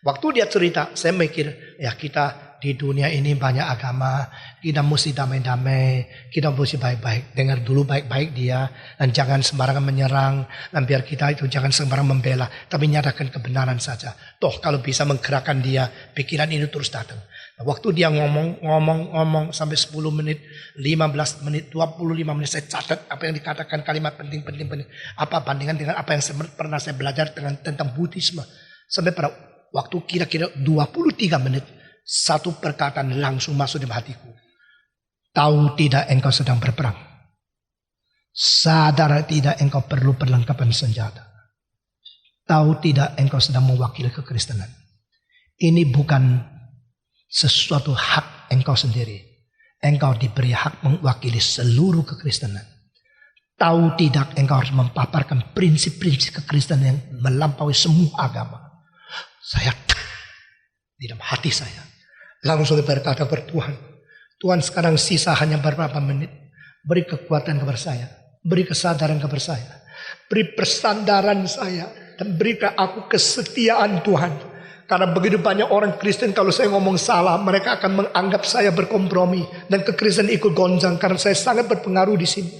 Waktu dia cerita, saya mikir, ya kita di dunia ini banyak agama, kita mesti damai-damai, kita mesti baik-baik. Dengar dulu baik-baik dia, dan jangan sembarangan menyerang, dan biar kita itu jangan sembarangan membela, tapi nyatakan kebenaran saja. Toh kalau bisa menggerakkan dia, pikiran ini terus datang. Nah, waktu dia ngomong sampai 10 menit, 15 menit, 25 menit, saya catat apa yang dikatakan kalimat penting. Apa bandingan dengan apa yang pernah saya belajar tentang Buddhisme. Sampai pada waktu kira-kira 23 menit, satu perkataan langsung masuk di hatiku. Tahu tidak engkau sedang berperang? Sadar tidak engkau perlu perlengkapan senjata? Tahu tidak engkau sedang mewakili kekristenan? Ini bukan sesuatu hak engkau sendiri. Engkau diberi hak mewakili seluruh kekristenan. Tahu tidak engkau harus memaparkan prinsip-prinsip kekristenan yang melampaui semua agama. Saya di dalam hati saya langsung berkata kepada Tuhan, Tuhan sekarang sisa hanya beberapa menit, beri kekuatan kepada saya, beri kesadaran kepada saya, beri persandaran saya, dan berikan aku kesetiaan Tuhan. Karena begitu banyak orang Kristen kalau saya ngomong salah, mereka akan menganggap saya berkompromi dan kekristenan ikut gonjang karena saya sangat berpengaruh di sini.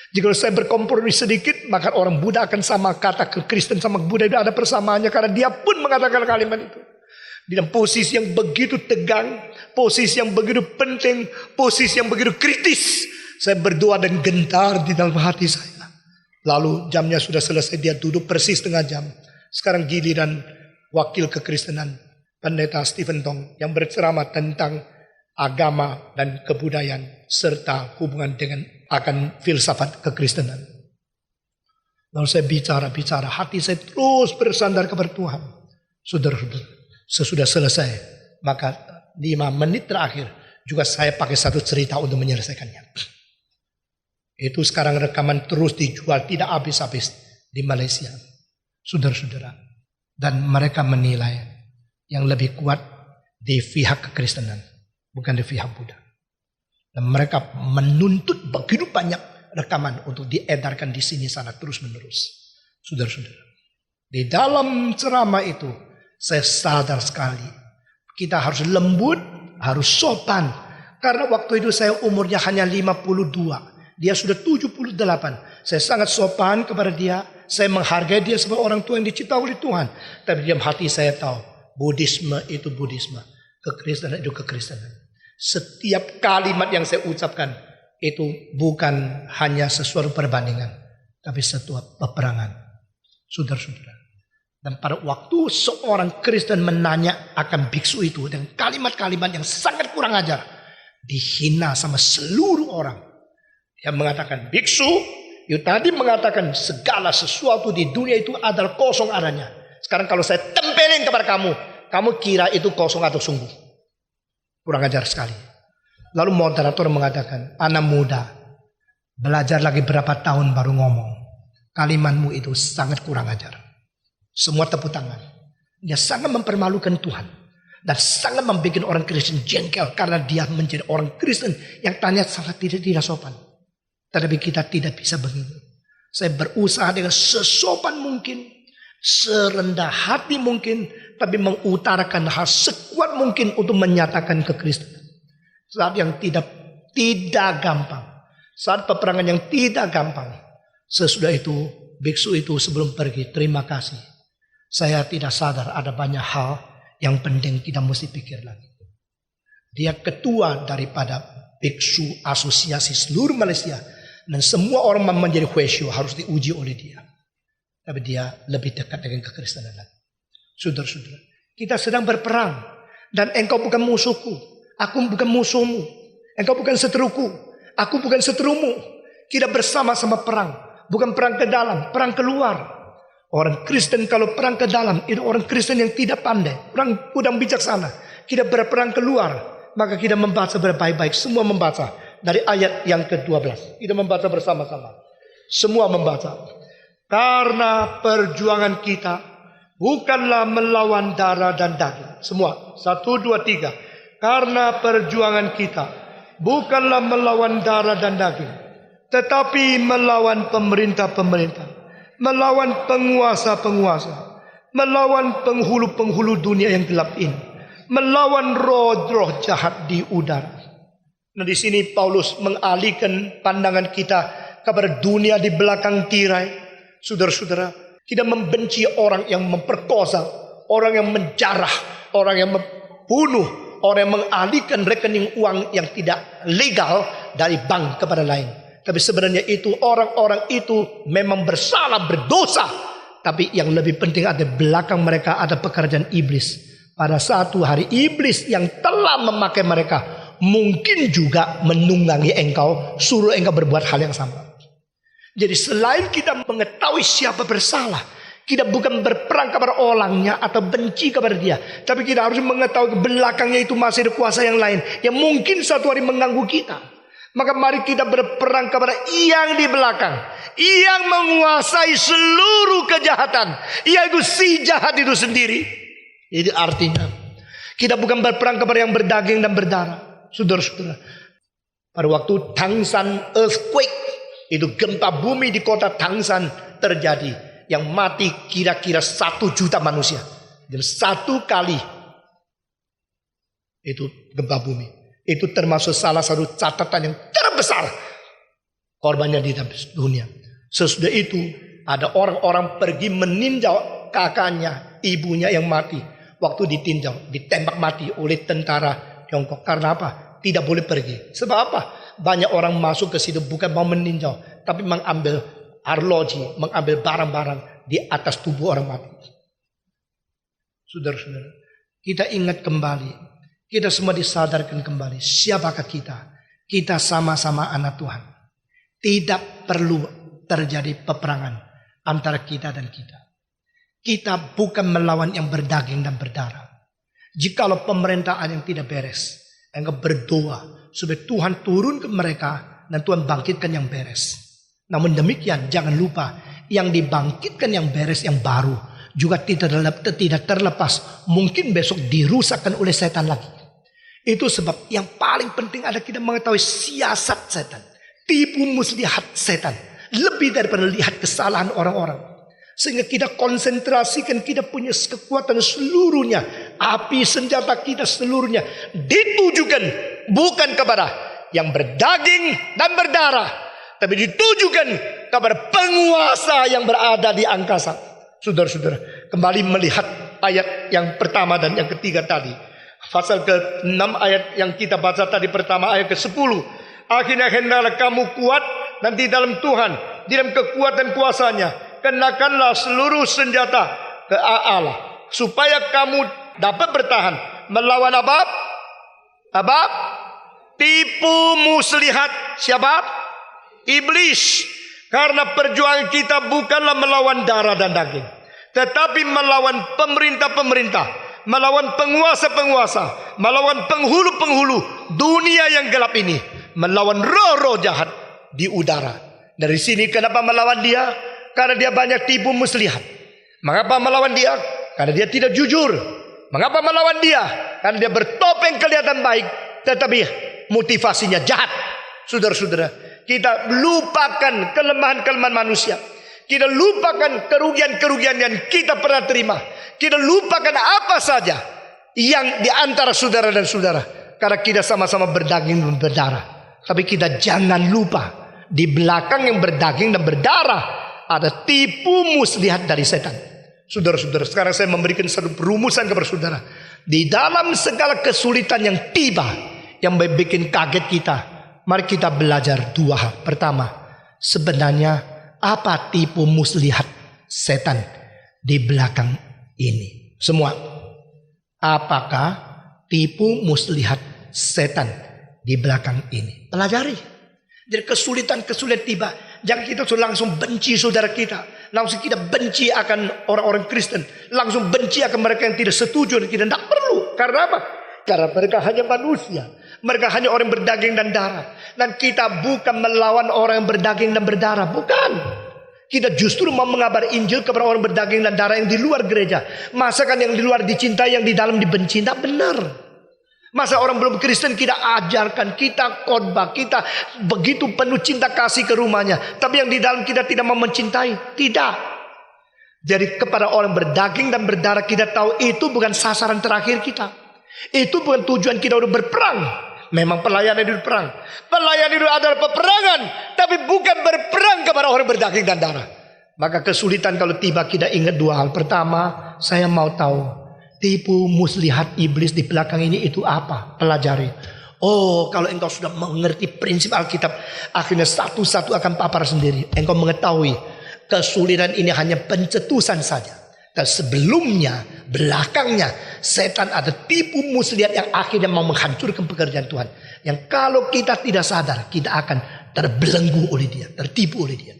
Jika saya berkompromi sedikit, maka orang Buddha akan sama kata ke Kristen sama Buddha itu ada persamaannya karena dia pun mengatakan kalimat itu. Di dalam posisi yang begitu tegang, posisi yang begitu penting, posisi yang begitu kritis, saya berdoa dan gentar di dalam hati saya. Lalu jamnya sudah selesai, dia duduk persis setengah jam. Sekarang giliran wakil kekristenan, Pendeta Stephen Tong yang berceramah tentang agama dan kebudayaan serta hubungan dengan akan filsafat kekristenan. Lalu saya bicara, hati saya terus bersandar kepada Tuhan. Saudara-saudara, sesudah selesai, maka 5 menit terakhir juga saya pakai satu cerita untuk menyelesaikannya. Itu sekarang rekaman terus dijual tidak habis-habis di Malaysia. Saudara-saudara, dan mereka menilai yang lebih kuat di pihak kekristenan, bukan di pihak Buddha. Dan mereka menuntut begitu banyak rekaman untuk diedarkan di sini sana terus menerus. Saudara-saudara, di dalam ceramah itu saya sadar sekali kita harus lembut, harus sopan. Karena waktu itu saya umurnya hanya 52, dia sudah 78. Saya sangat sopan kepada dia, saya menghargai dia sebagai orang tua yang dicipta oleh Tuhan. Tapi diam hati saya tahu, Buddhisme itu Buddhisme, kekristenan itu kekristenan. Setiap kalimat yang saya ucapkan itu bukan hanya sesuatu perbandingan, tapi sebuah peperangan. Saudara-saudara. Dan pada waktu seorang Kristen menanya akan biksu itu dengan kalimat-kalimat yang sangat kurang ajar, dihina sama seluruh orang. Dia mengatakan, biksu, you tadi mengatakan segala sesuatu di dunia itu adalah kosong adanya. Sekarang kalau saya tempelin kepada kamu, kamu kira itu kosong atau sungguh? Kurang ajar sekali. Lalu moderator mengatakan, anak muda, belajar lagi berapa tahun baru ngomong. Kalimatmu itu sangat kurang ajar. Semua tepuk tangan. Dia sangat mempermalukan Tuhan. Dan sangat membuat orang Kristen jengkel. Karena dia menjadi orang Kristen yang tanya sangat tidak sopan. Tetapi kita tidak bisa begini. Saya berusaha dengan sesopan mungkin, serendah hati mungkin, tapi mengutarakan hal sekuat mungkin untuk menyatakan kekristenan. Saat yang tidak gampang. Saat peperangan yang tidak gampang. Sesudah itu, biksu itu sebelum pergi, terima kasih. Saya tidak sadar ada banyak hal yang penting kita mesti pikir lagi. Dia ketua daripada biksu asosiasi seluruh Malaysia. Dan semua orang menjadi huesyo harus diuji oleh dia. Tapi dia lebih dekat dengan kekristenan lagi. Saudara-saudara, kita sedang berperang. Dan engkau bukan musuhku. Aku bukan musuhmu. Engkau bukan seteruku. Aku bukan seterumu. Kita bersama-sama perang. Bukan perang ke dalam, perang keluar. Orang Kristen kalau perang ke dalam, itu orang Kristen yang tidak pandai. Orang kurang bijaksana. Kita berperang keluar. Maka kita membaca berbaik-baik. Semua membaca. Dari ayat yang ke-12. Kita membaca bersama-sama. Semua membaca. Karena perjuangan kita bukanlah melawan darah dan daging. Semua. 1, 2, 3. Karena perjuangan kita bukanlah melawan darah dan daging. Tetapi melawan pemerintah-pemerintah. Melawan penguasa-penguasa. Melawan penghulu-penghulu dunia yang gelap ini. Melawan roh-roh jahat di udara. Nah, di sini Paulus mengalihkan pandangan kita kepada dunia di belakang tirai. Saudara-saudara, kita membenci orang yang memperkosa, orang yang menjarah, orang yang membunuh, orang yang mengalihkan rekening uang yang tidak legal dari bank kepada lain. Tapi sebenarnya itu orang-orang itu memang bersalah, berdosa. Tapi yang lebih penting ada belakang mereka ada pekerjaan iblis. Pada satu hari iblis yang telah memakai mereka mungkin juga menunggangi engkau, suruh engkau berbuat hal yang sama. Jadi selain kita mengetahui siapa bersalah, kita bukan berperang kepada orangnya atau benci kepada dia, tapi kita harus mengetahui belakangnya itu masih ada kuasa yang lain yang mungkin satu hari mengganggu kita. Maka mari kita berperang kepada yang di belakang, yang menguasai seluruh kejahatan, yaitu si jahat itu sendiri. Jadi artinya kita bukan berperang kepada yang berdaging dan berdarah. Saudara-saudara, pada waktu Tangshan earthquake, itu gempa bumi di kota Tangshan terjadi, yang mati kira-kira 1 juta manusia. Dan 1 kali itu gempa bumi, itu termasuk salah satu catatan yang terbesar korbannya di dunia. Sesudah itu ada orang-orang pergi meninjau kakaknya, ibunya yang mati. Waktu ditinjau, ditembak mati oleh tentara Tiongkok. Karena apa? Tidak boleh pergi. Sebab apa? Banyak orang masuk ke situ bukan mau meninjau, tapi mengambil arloji, mengambil barang-barang di atas tubuh orang mati. Saudara-saudara, kita ingat kembali, kita semua disadarkan kembali, siapakah kita? Kita sama-sama anak Tuhan. Tidak perlu terjadi peperangan antara kita dan kita. Kita bukan melawan yang berdaging dan berdarah. Jikalau pemerintahan yang tidak beres, engkau berdoa supaya Tuhan turun ke mereka dan Tuhan bangkitkan yang beres. Namun demikian jangan lupa yang dibangkitkan yang beres, yang baru juga tidak terlepas mungkin besok dirusakkan oleh setan lagi. Itu sebab yang paling penting ada kita mengetahui siasat setan, tipu muslihat setan, lebih daripada lihat kesalahan orang-orang. Sehingga kita konsentrasikan kita punya kekuatan seluruhnya. Api senjata kita seluruhnya ditujukan bukan kepada yang berdaging dan berdarah, tapi ditujukan kepada penguasa yang berada di angkasa. Saudara-saudara, kembali melihat ayat yang pertama dan yang ketiga tadi. Pasal ke-6 ayat yang kita baca tadi pertama, ayat ke-10. Akhirnya hendaklah kamu kuat nanti dalam Tuhan, di dalam kekuatan kuasanya. Kenakanlah seluruh senjata ke Allah, supaya kamu dapat bertahan melawan apa? Tipu muslihat siapa? Iblis. Karena perjuangan kita bukanlah melawan darah dan daging, tetapi melawan pemerintah-pemerintah, melawan penguasa-penguasa, melawan penghulu-penghulu dunia yang gelap ini, melawan roh-roh jahat di udara. Dari sini kenapa melawan dia? Karena dia banyak tipu muslihat. Mengapa melawan dia? Karena dia tidak jujur. Mengapa melawan dia? Karena dia bertopeng kelihatan baik, tetapi motivasinya jahat. Saudara-saudara, Kita lupakan kelemahan-kelemahan manusia. Kita lupakan kerugian-kerugian yang kita pernah terima. Kita lupakan apa saja yang di antara saudara dan saudara. Karena kita sama-sama berdaging dan berdarah. Tapi kita jangan lupa, di belakang yang berdaging dan berdarah ada tipu muslihat dari setan. Saudara-saudara, sekarang saya memberikan satu perumusan kepada saudara. Di dalam segala kesulitan yang tiba, yang bikin kaget kita, mari kita belajar dua hal. Pertama, sebenarnya apa tipu muslihat setan di belakang ini? Semua. Apakah tipu muslihat setan di belakang ini? Pelajari. Jadi kesulitan-kesulitan tiba, jangan kita langsung benci saudara kita. Langsung kita benci akan orang-orang Kristen. Langsung benci akan mereka yang tidak setuju dan kita tidak perlu. Karena apa? Karena mereka hanya manusia. Mereka hanya orang berdaging dan darah. Dan kita bukan melawan orang yang berdaging dan berdarah. Bukan. Kita justru mau mengabar Injil kepada orang berdaging dan darah yang di luar gereja. Masa kan yang di luar dicintai, yang di dalam dibenci? Tidak benar. Masa orang belum Kristen kita ajarkan, kita khotbah, kita begitu penuh cinta kasih ke rumahnya. Tapi yang di dalam kita tidak mau mencintai. Tidak. Jadi kepada orang berdaging dan berdarah kita tahu itu bukan sasaran terakhir kita. Itu bukan tujuan kita untuk berperang. Memang pelayanan itu perang. Pelayanan itu adalah peperangan. Tapi bukan berperang kepada orang berdaging dan darah. Maka kesulitan kalau tiba kita ingat dua hal. Pertama, saya mau tahu tipu muslihat iblis di belakang ini itu apa? Pelajari. Oh, kalau engkau sudah mengerti prinsip Alkitab, akhirnya satu-satu akan papar sendiri. Engkau mengetahui kesulitan ini hanya pencetusan saja. Dan sebelumnya, belakangnya, setan ada tipu muslihat yang akhirnya mau menghancurkan pekerjaan Tuhan. Yang kalau kita tidak sadar, kita akan terbelenggu oleh dia, tertipu oleh dia.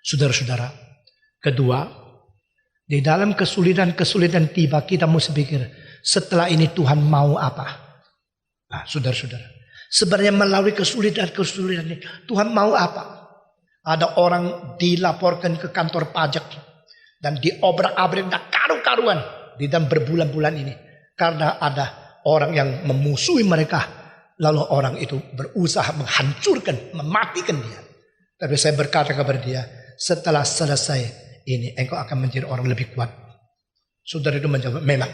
Saudara-saudara, kedua, di dalam kesulitan-kesulitan tiba kita mesti pikir, setelah ini Tuhan mau apa? Nah, saudara-saudara, sebenarnya melalui kesulitan-kesulitan ini Tuhan mau apa? Ada orang dilaporkan ke kantor pajak dan diobrak-abrik dan karu-karuan di dalam berbulan-bulan ini karena ada orang yang memusuhi mereka, lalu orang itu berusaha menghancurkan, mematikan dia. Tapi saya berkata kepada dia, setelah selesai ini engkau akan menjadi orang lebih kuat. Saudara itu menjawab, memang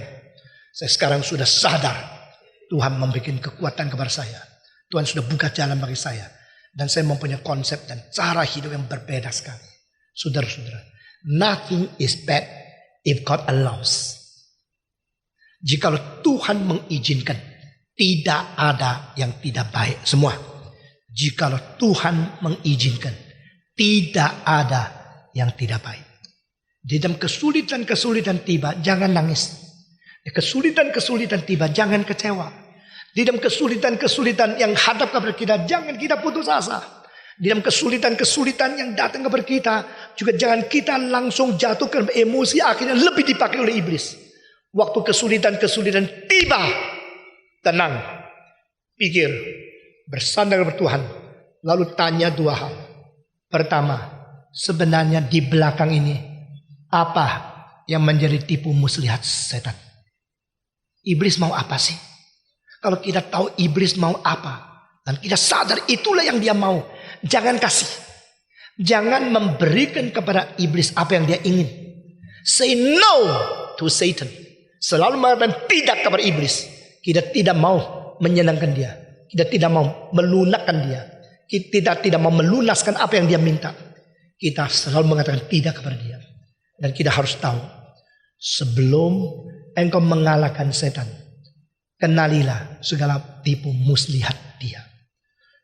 saya sekarang sudah sadar Tuhan memberikan kekuatan kepada saya. Tuhan sudah buka jalan bagi saya. Dan saya mempunyai konsep dan cara hidup yang berbeda sekali. Saudara-saudara, nothing is bad if God allows. Jikalau Tuhan mengizinkan, tidak ada yang tidak baik semua. Jikalau Tuhan mengizinkan, tidak ada yang tidak baik. Di dalam kesulitan-kesulitan tiba, jangan nangis. Di kesulitan-kesulitan tiba, jangan kecewa. Di dalam kesulitan-kesulitan yang hadap kepada kita, jangan kita putus asa. Di dalam kesulitan-kesulitan yang datang kepada kita, juga jangan kita langsung jatuh ke emosi, akhirnya lebih dipakai oleh iblis. Waktu kesulitan-kesulitan tiba, tenang, pikir, bersandar kepada Tuhan, lalu tanya dua hal. Pertama, sebenarnya di belakang ini apa yang menjadi tipu muslihat setan? Iblis mau apa sih? Kalau kita tahu iblis mau apa, dan kita sadar itulah yang dia mau, jangan kasih. Jangan memberikan kepada iblis apa yang dia ingin. Say no to Satan. Selalu mengatakan tidak kepada iblis. Kita tidak mau menyenangkan dia. Kita tidak mau melunakkan dia. Kita tidak mau melunaskan apa yang dia minta. Kita selalu mengatakan tidak kepada dia. Dan kita harus tahu, sebelum engkau mengalahkan setan, kenalilah segala tipu muslihat dia.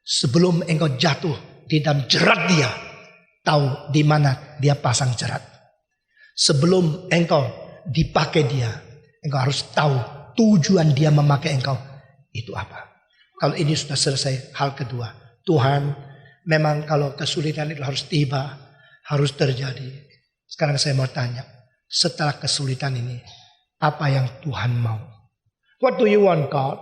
Sebelum engkau jatuh di dalam jerat dia, tahu di mana dia pasang jerat. Sebelum engkau dipakai dia, engkau harus tahu tujuan dia memakai engkau itu apa. Kalau ini sudah selesai, hal kedua, Tuhan memang kalau kesulitan itu harus tiba, harus terjadi. Sekarang saya mau tanya, setelah kesulitan ini, apa yang Tuhan mau? What do you want, God?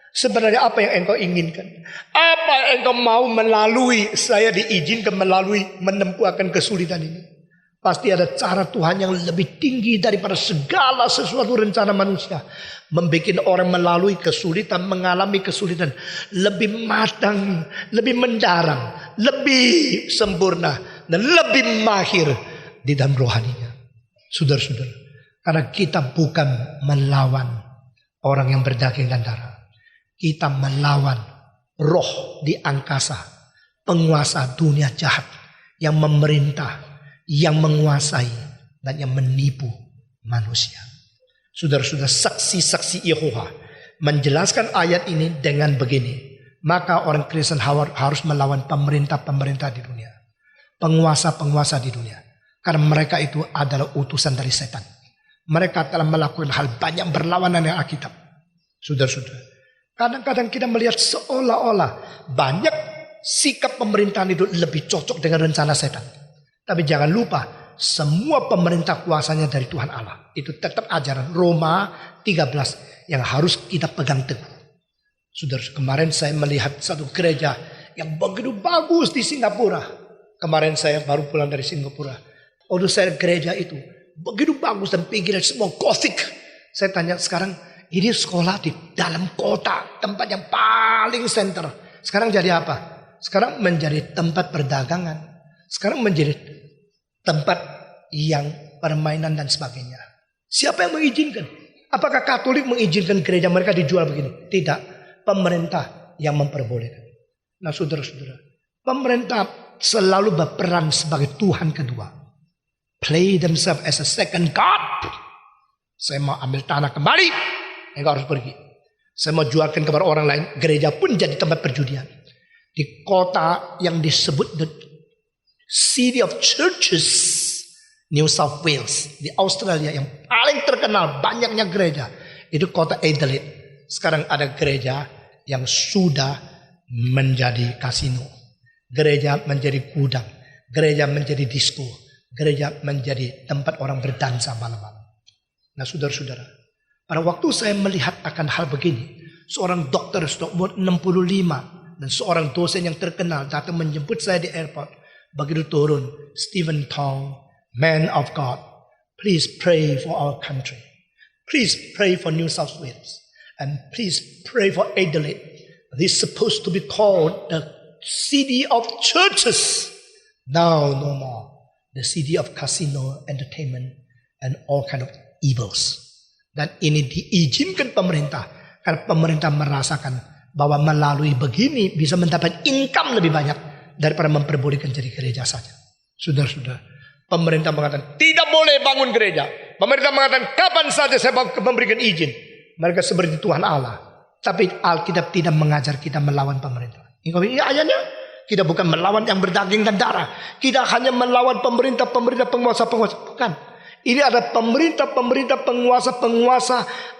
Sebenarnya apa yang engkau inginkan? Apa yang engkau mau melalui, saya diizinkan melalui menempuhkan kesulitan ini? Pasti ada cara Tuhan yang lebih tinggi daripada segala sesuatu rencana manusia. Membuat orang melalui kesulitan, mengalami kesulitan. Lebih matang, lebih mendalam, lebih sempurna, dan lebih mahir di dalam rohaninya. Saudara-saudara, karena kita bukan melawan orang yang berdaging dan darah. Kita melawan roh di angkasa, penguasa dunia jahat yang memerintah, yang menguasai, dan yang menipu manusia. Saudara-saudara, saksi-saksi Yehova menjelaskan ayat ini dengan begini. Maka orang Kristen harus melawan pemerintah-pemerintah di dunia, penguasa-penguasa di dunia. Karena mereka itu adalah utusan dari setan. Mereka telah melakukan hal banyak berlawanan dengan Alkitab. Saudara-saudara, kadang-kadang kita melihat seolah-olah banyak sikap pemerintahan itu lebih cocok dengan rencana setan. Tapi jangan lupa, semua pemerintah kuasanya dari Tuhan Allah. Itu tetap ajaran Roma 13 yang harus kita pegang teguh. Saudara, kemarin saya melihat satu gereja yang begitu bagus di Singapura. Kemarin saya baru pulang dari Singapura. Waktu saya gereja itu begitu bagus dan pinggiran semua gothic. Saya tanya, sekarang ini sekolah di dalam kota, tempat yang paling center. Sekarang jadi apa? Sekarang menjadi tempat perdagangan. Sekarang menjadi tempat yang permainan dan sebagainya. Siapa yang mengizinkan? Apakah Katolik mengizinkan gereja mereka dijual begini? Tidak. Pemerintah yang memperbolehkan. Nah, saudara-saudara, pemerintah selalu berperan sebagai Tuhan kedua. Play themselves as a second God. Saya mau ambil tanah kembali, engkau harus pergi. Saya mau jualkan kepada orang lain, gereja pun jadi tempat perjudian. Di kota yang disebut the City of Churches, New South Wales, di Australia yang paling terkenal banyaknya gereja, itu kota Adelaide. Sekarang ada gereja yang sudah menjadi kasino, gereja menjadi gudang, gereja menjadi disco, gereja menjadi tempat orang berdansa malam-malam. Nah, saudara-saudara, pada waktu saya melihat akan hal begini, seorang dokter sudah umur 65 dan seorang dosen yang terkenal datang menjemput saya di airport. Begitu turun, Stephen Tong, man of God, please pray for our country. Please pray for New South Wales. And please pray for Adelaide. This is supposed to be called the city of churches. Now no more. The city of casino, entertainment, and all kind of evils. Dan ini diizinkan pemerintah. Karena pemerintah merasakan bahwa melalui begini bisa mendapat income lebih banyak daripada memperbolehkan jadi gereja saja. Saudara-saudara, pemerintah mengatakan tidak boleh bangun gereja. Pemerintah mengatakan kapan saja saya memberikan izin. Mereka seperti Tuhan Allah. Tapi Alkitab tidak mengajar kita melawan pemerintah. Ini ayatnya. Kita bukan melawan yang berdaging dan darah. Kita hanya melawan pemerintah-pemerintah, penguasa-penguasa. Bukan. Ini ada pemerintah-pemerintah, penguasa-penguasa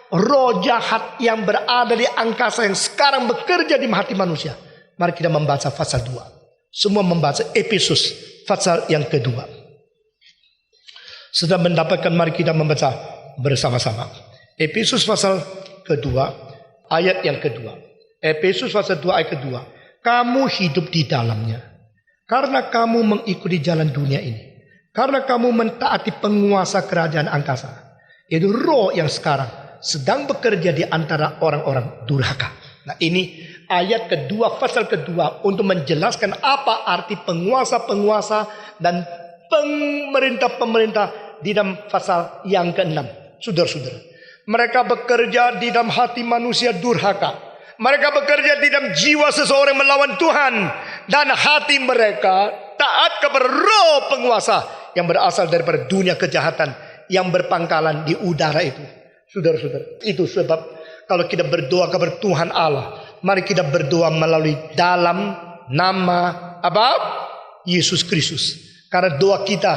roh jahat yang berada di angkasa yang sekarang bekerja di hati manusia. Mari kita membaca pasal 2. Semua membaca Efesus pasal yang kedua. Sudah mendapatkan, mari kita membaca bersama-sama. Efesus pasal kedua, ayat yang kedua. Efesus pasal 2 ayat kedua. Kamu hidup di dalamnya, karena kamu mengikuti jalan dunia ini. Karena kamu mentaati penguasa kerajaan angkasa, yaitu roh yang sekarang sedang bekerja di antara orang-orang durhaka. Nah, ini ayat kedua, pasal kedua untuk menjelaskan apa arti penguasa-penguasa dan pemerintah-pemerintah di dalam pasal yang ke-6. Saudara-saudara, mereka bekerja di dalam hati manusia durhaka. Mereka bekerja di dalam jiwa seseorang melawan Tuhan. Dan hati mereka taat kepada roh penguasa yang berasal daripada dunia kejahatan yang berpangkalan di udara itu. Saudara-saudara, itu sebab kalau kita berdoa kepada Tuhan Allah, mari kita berdoa melalui dalam nama apa? Yesus Kristus. Karena doa kita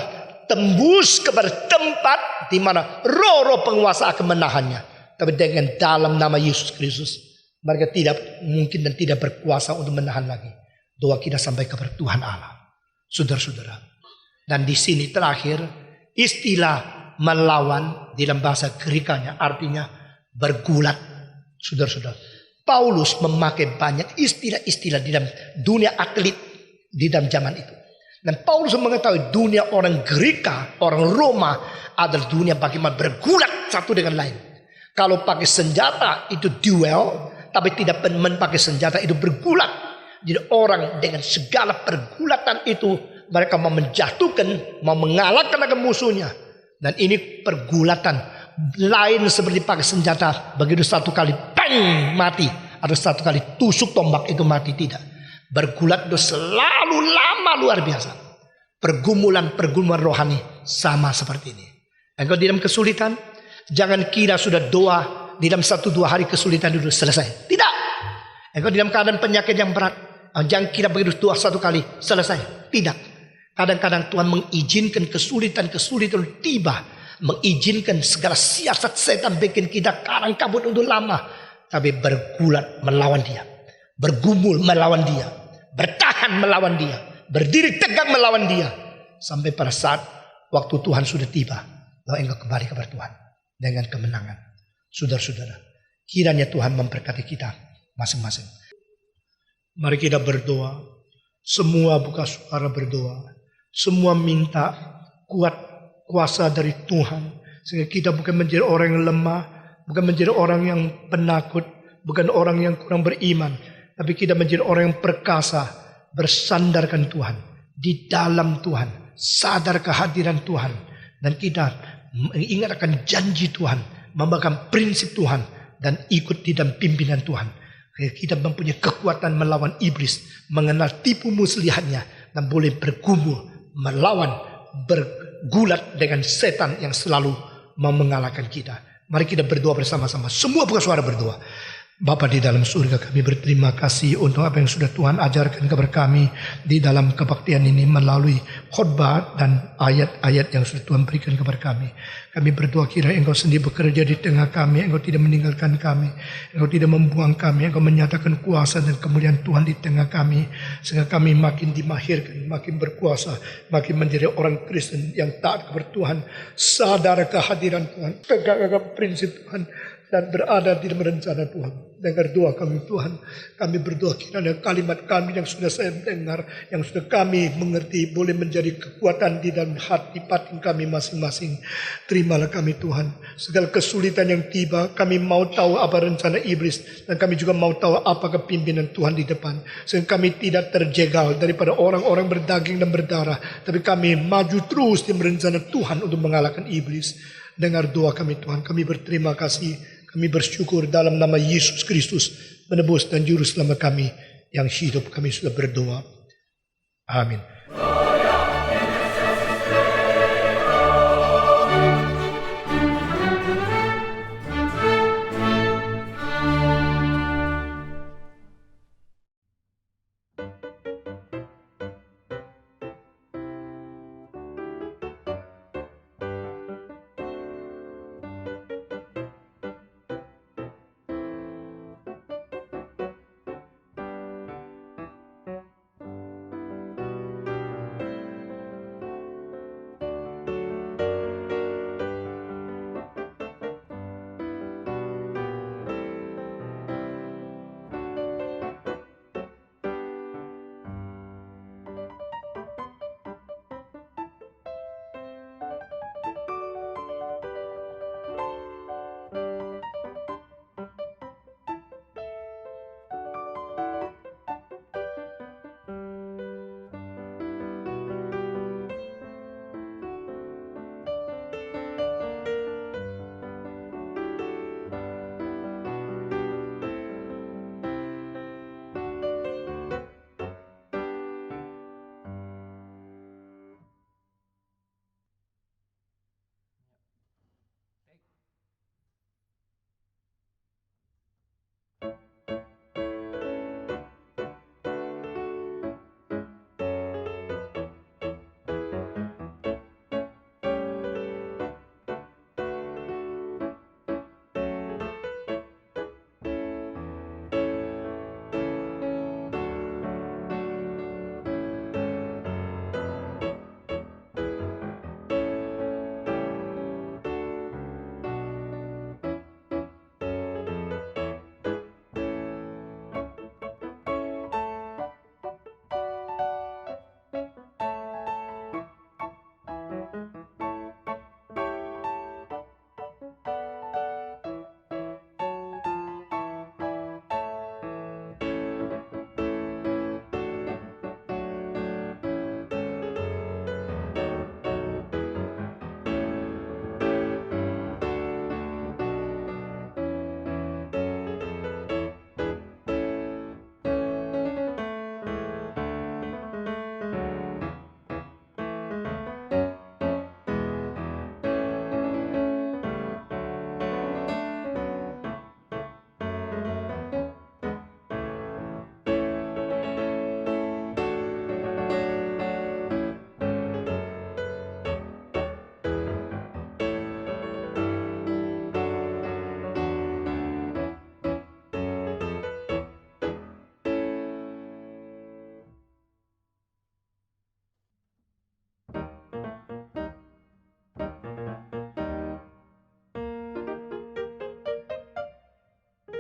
tembus kepada tempat di mana roh-roh penguasa akan menahannya. Tapi dengan dalam nama Yesus Kristus, mereka tidak mungkin dan tidak berkuasa untuk menahan lagi. Doa kita sampai kepada Tuhan Allah. Saudara-saudara. Dan di sini terakhir, istilah melawan di dalam bahasa Grekanya artinya bergulat. Saudara-saudara, Paulus memakai banyak istilah-istilah di dalam dunia atlet di dalam zaman itu. Dan Paulus mengetahui dunia orang Greka, orang Roma adalah dunia bagaimana bergulat satu dengan lain. Kalau pakai senjata itu duel, tapi tidak pakai senjata itu bergulat. Jadi orang dengan segala pergulatan itu mereka mau menjatuhkan, mau mengalahkan akan musuhnya. Dan ini pergulatan lain seperti pakai senjata. Begitu satu kali bang mati, atau satu kali tusuk tombak itu mati, tidak. Bergulat itu selalu lama luar biasa. Pergumulan rohani sama seperti ini. Engkau di dalam kesulitan, jangan kira sudah doa di dalam 1-2 hari kesulitan itu selesai. Tidak. Engkau di dalam keadaan penyakit yang berat, jangan kira begitu doa 1 kali selesai. Tidak. Kadang-kadang Tuhan mengizinkan kesulitan tiba, mengizinkan segala siasat setan bikin kita karang kabut untuk lama, tapi bergulat melawan dia, bergumul melawan dia, bertahan melawan dia, berdiri tegak melawan dia, sampai pada saat waktu Tuhan sudah tiba, lalu engkau kembali kepada Tuhan dengan kemenangan. Saudara-saudara, kiranya Tuhan memberkati kita masing-masing. Mari kita berdoa. Semua buka suara berdoa. Semua minta kuasa dari Tuhan. Sehingga kita bukan menjadi orang yang lemah, bukan menjadi orang yang penakut, bukan orang yang kurang beriman, tapi kita menjadi orang yang perkasa, bersandarkan Tuhan, di dalam Tuhan, sadar kehadiran Tuhan, dan kita mengingat akan janji Tuhan, memegang prinsip Tuhan, dan ikut di dalam pimpinan Tuhan. Kita mempunyai kekuatan melawan iblis, mengenal tipu muslihatnya, dan boleh bergumul melawan, bergulat dengan setan yang selalu mau mengalahkan kita. Mari kita berdoa bersama-sama. Semua buka suara berdoa. Bapa di dalam surga, kami berterima kasih untuk apa yang sudah Tuhan ajarkan kepada kami di dalam kebaktian ini melalui khotbah dan ayat-ayat yang sudah Tuhan berikan kepada kami. Kami berdoa kiranya Engkau sendiri bekerja di tengah kami, Engkau tidak meninggalkan kami, Engkau tidak membuang kami, Engkau menyatakan kuasa dan kemuliaan Tuhan di tengah kami, sehingga kami makin dimahirkan, makin berkuasa, makin menjadi orang Kristen yang taat kepada Tuhan, sadar kehadiran Tuhan, tegakkan prinsip Tuhan, dan berada di dalam rencana Tuhan. Dengar doa kami Tuhan. Kami berdoa kiranya kalimat kami yang sudah saya dengar, yang sudah kami mengerti, boleh menjadi kekuatan di dalam hati batin kami masing-masing. Terimalah kami Tuhan. Segala kesulitan yang tiba, kami mau tahu apa rencana iblis, dan kami juga mau tahu apa kepimpinan Tuhan di depan. Sehingga kami tidak terjegal daripada orang-orang berdaging dan berdarah, tapi kami maju terus di rencana Tuhan untuk mengalahkan iblis. Dengar doa kami Tuhan. Kami berterima kasih. Kami bersyukur dalam nama Yesus Kristus, penebus dan juru selamat kami yang hidup. Kami sudah berdoa. Amin.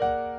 Tuhan.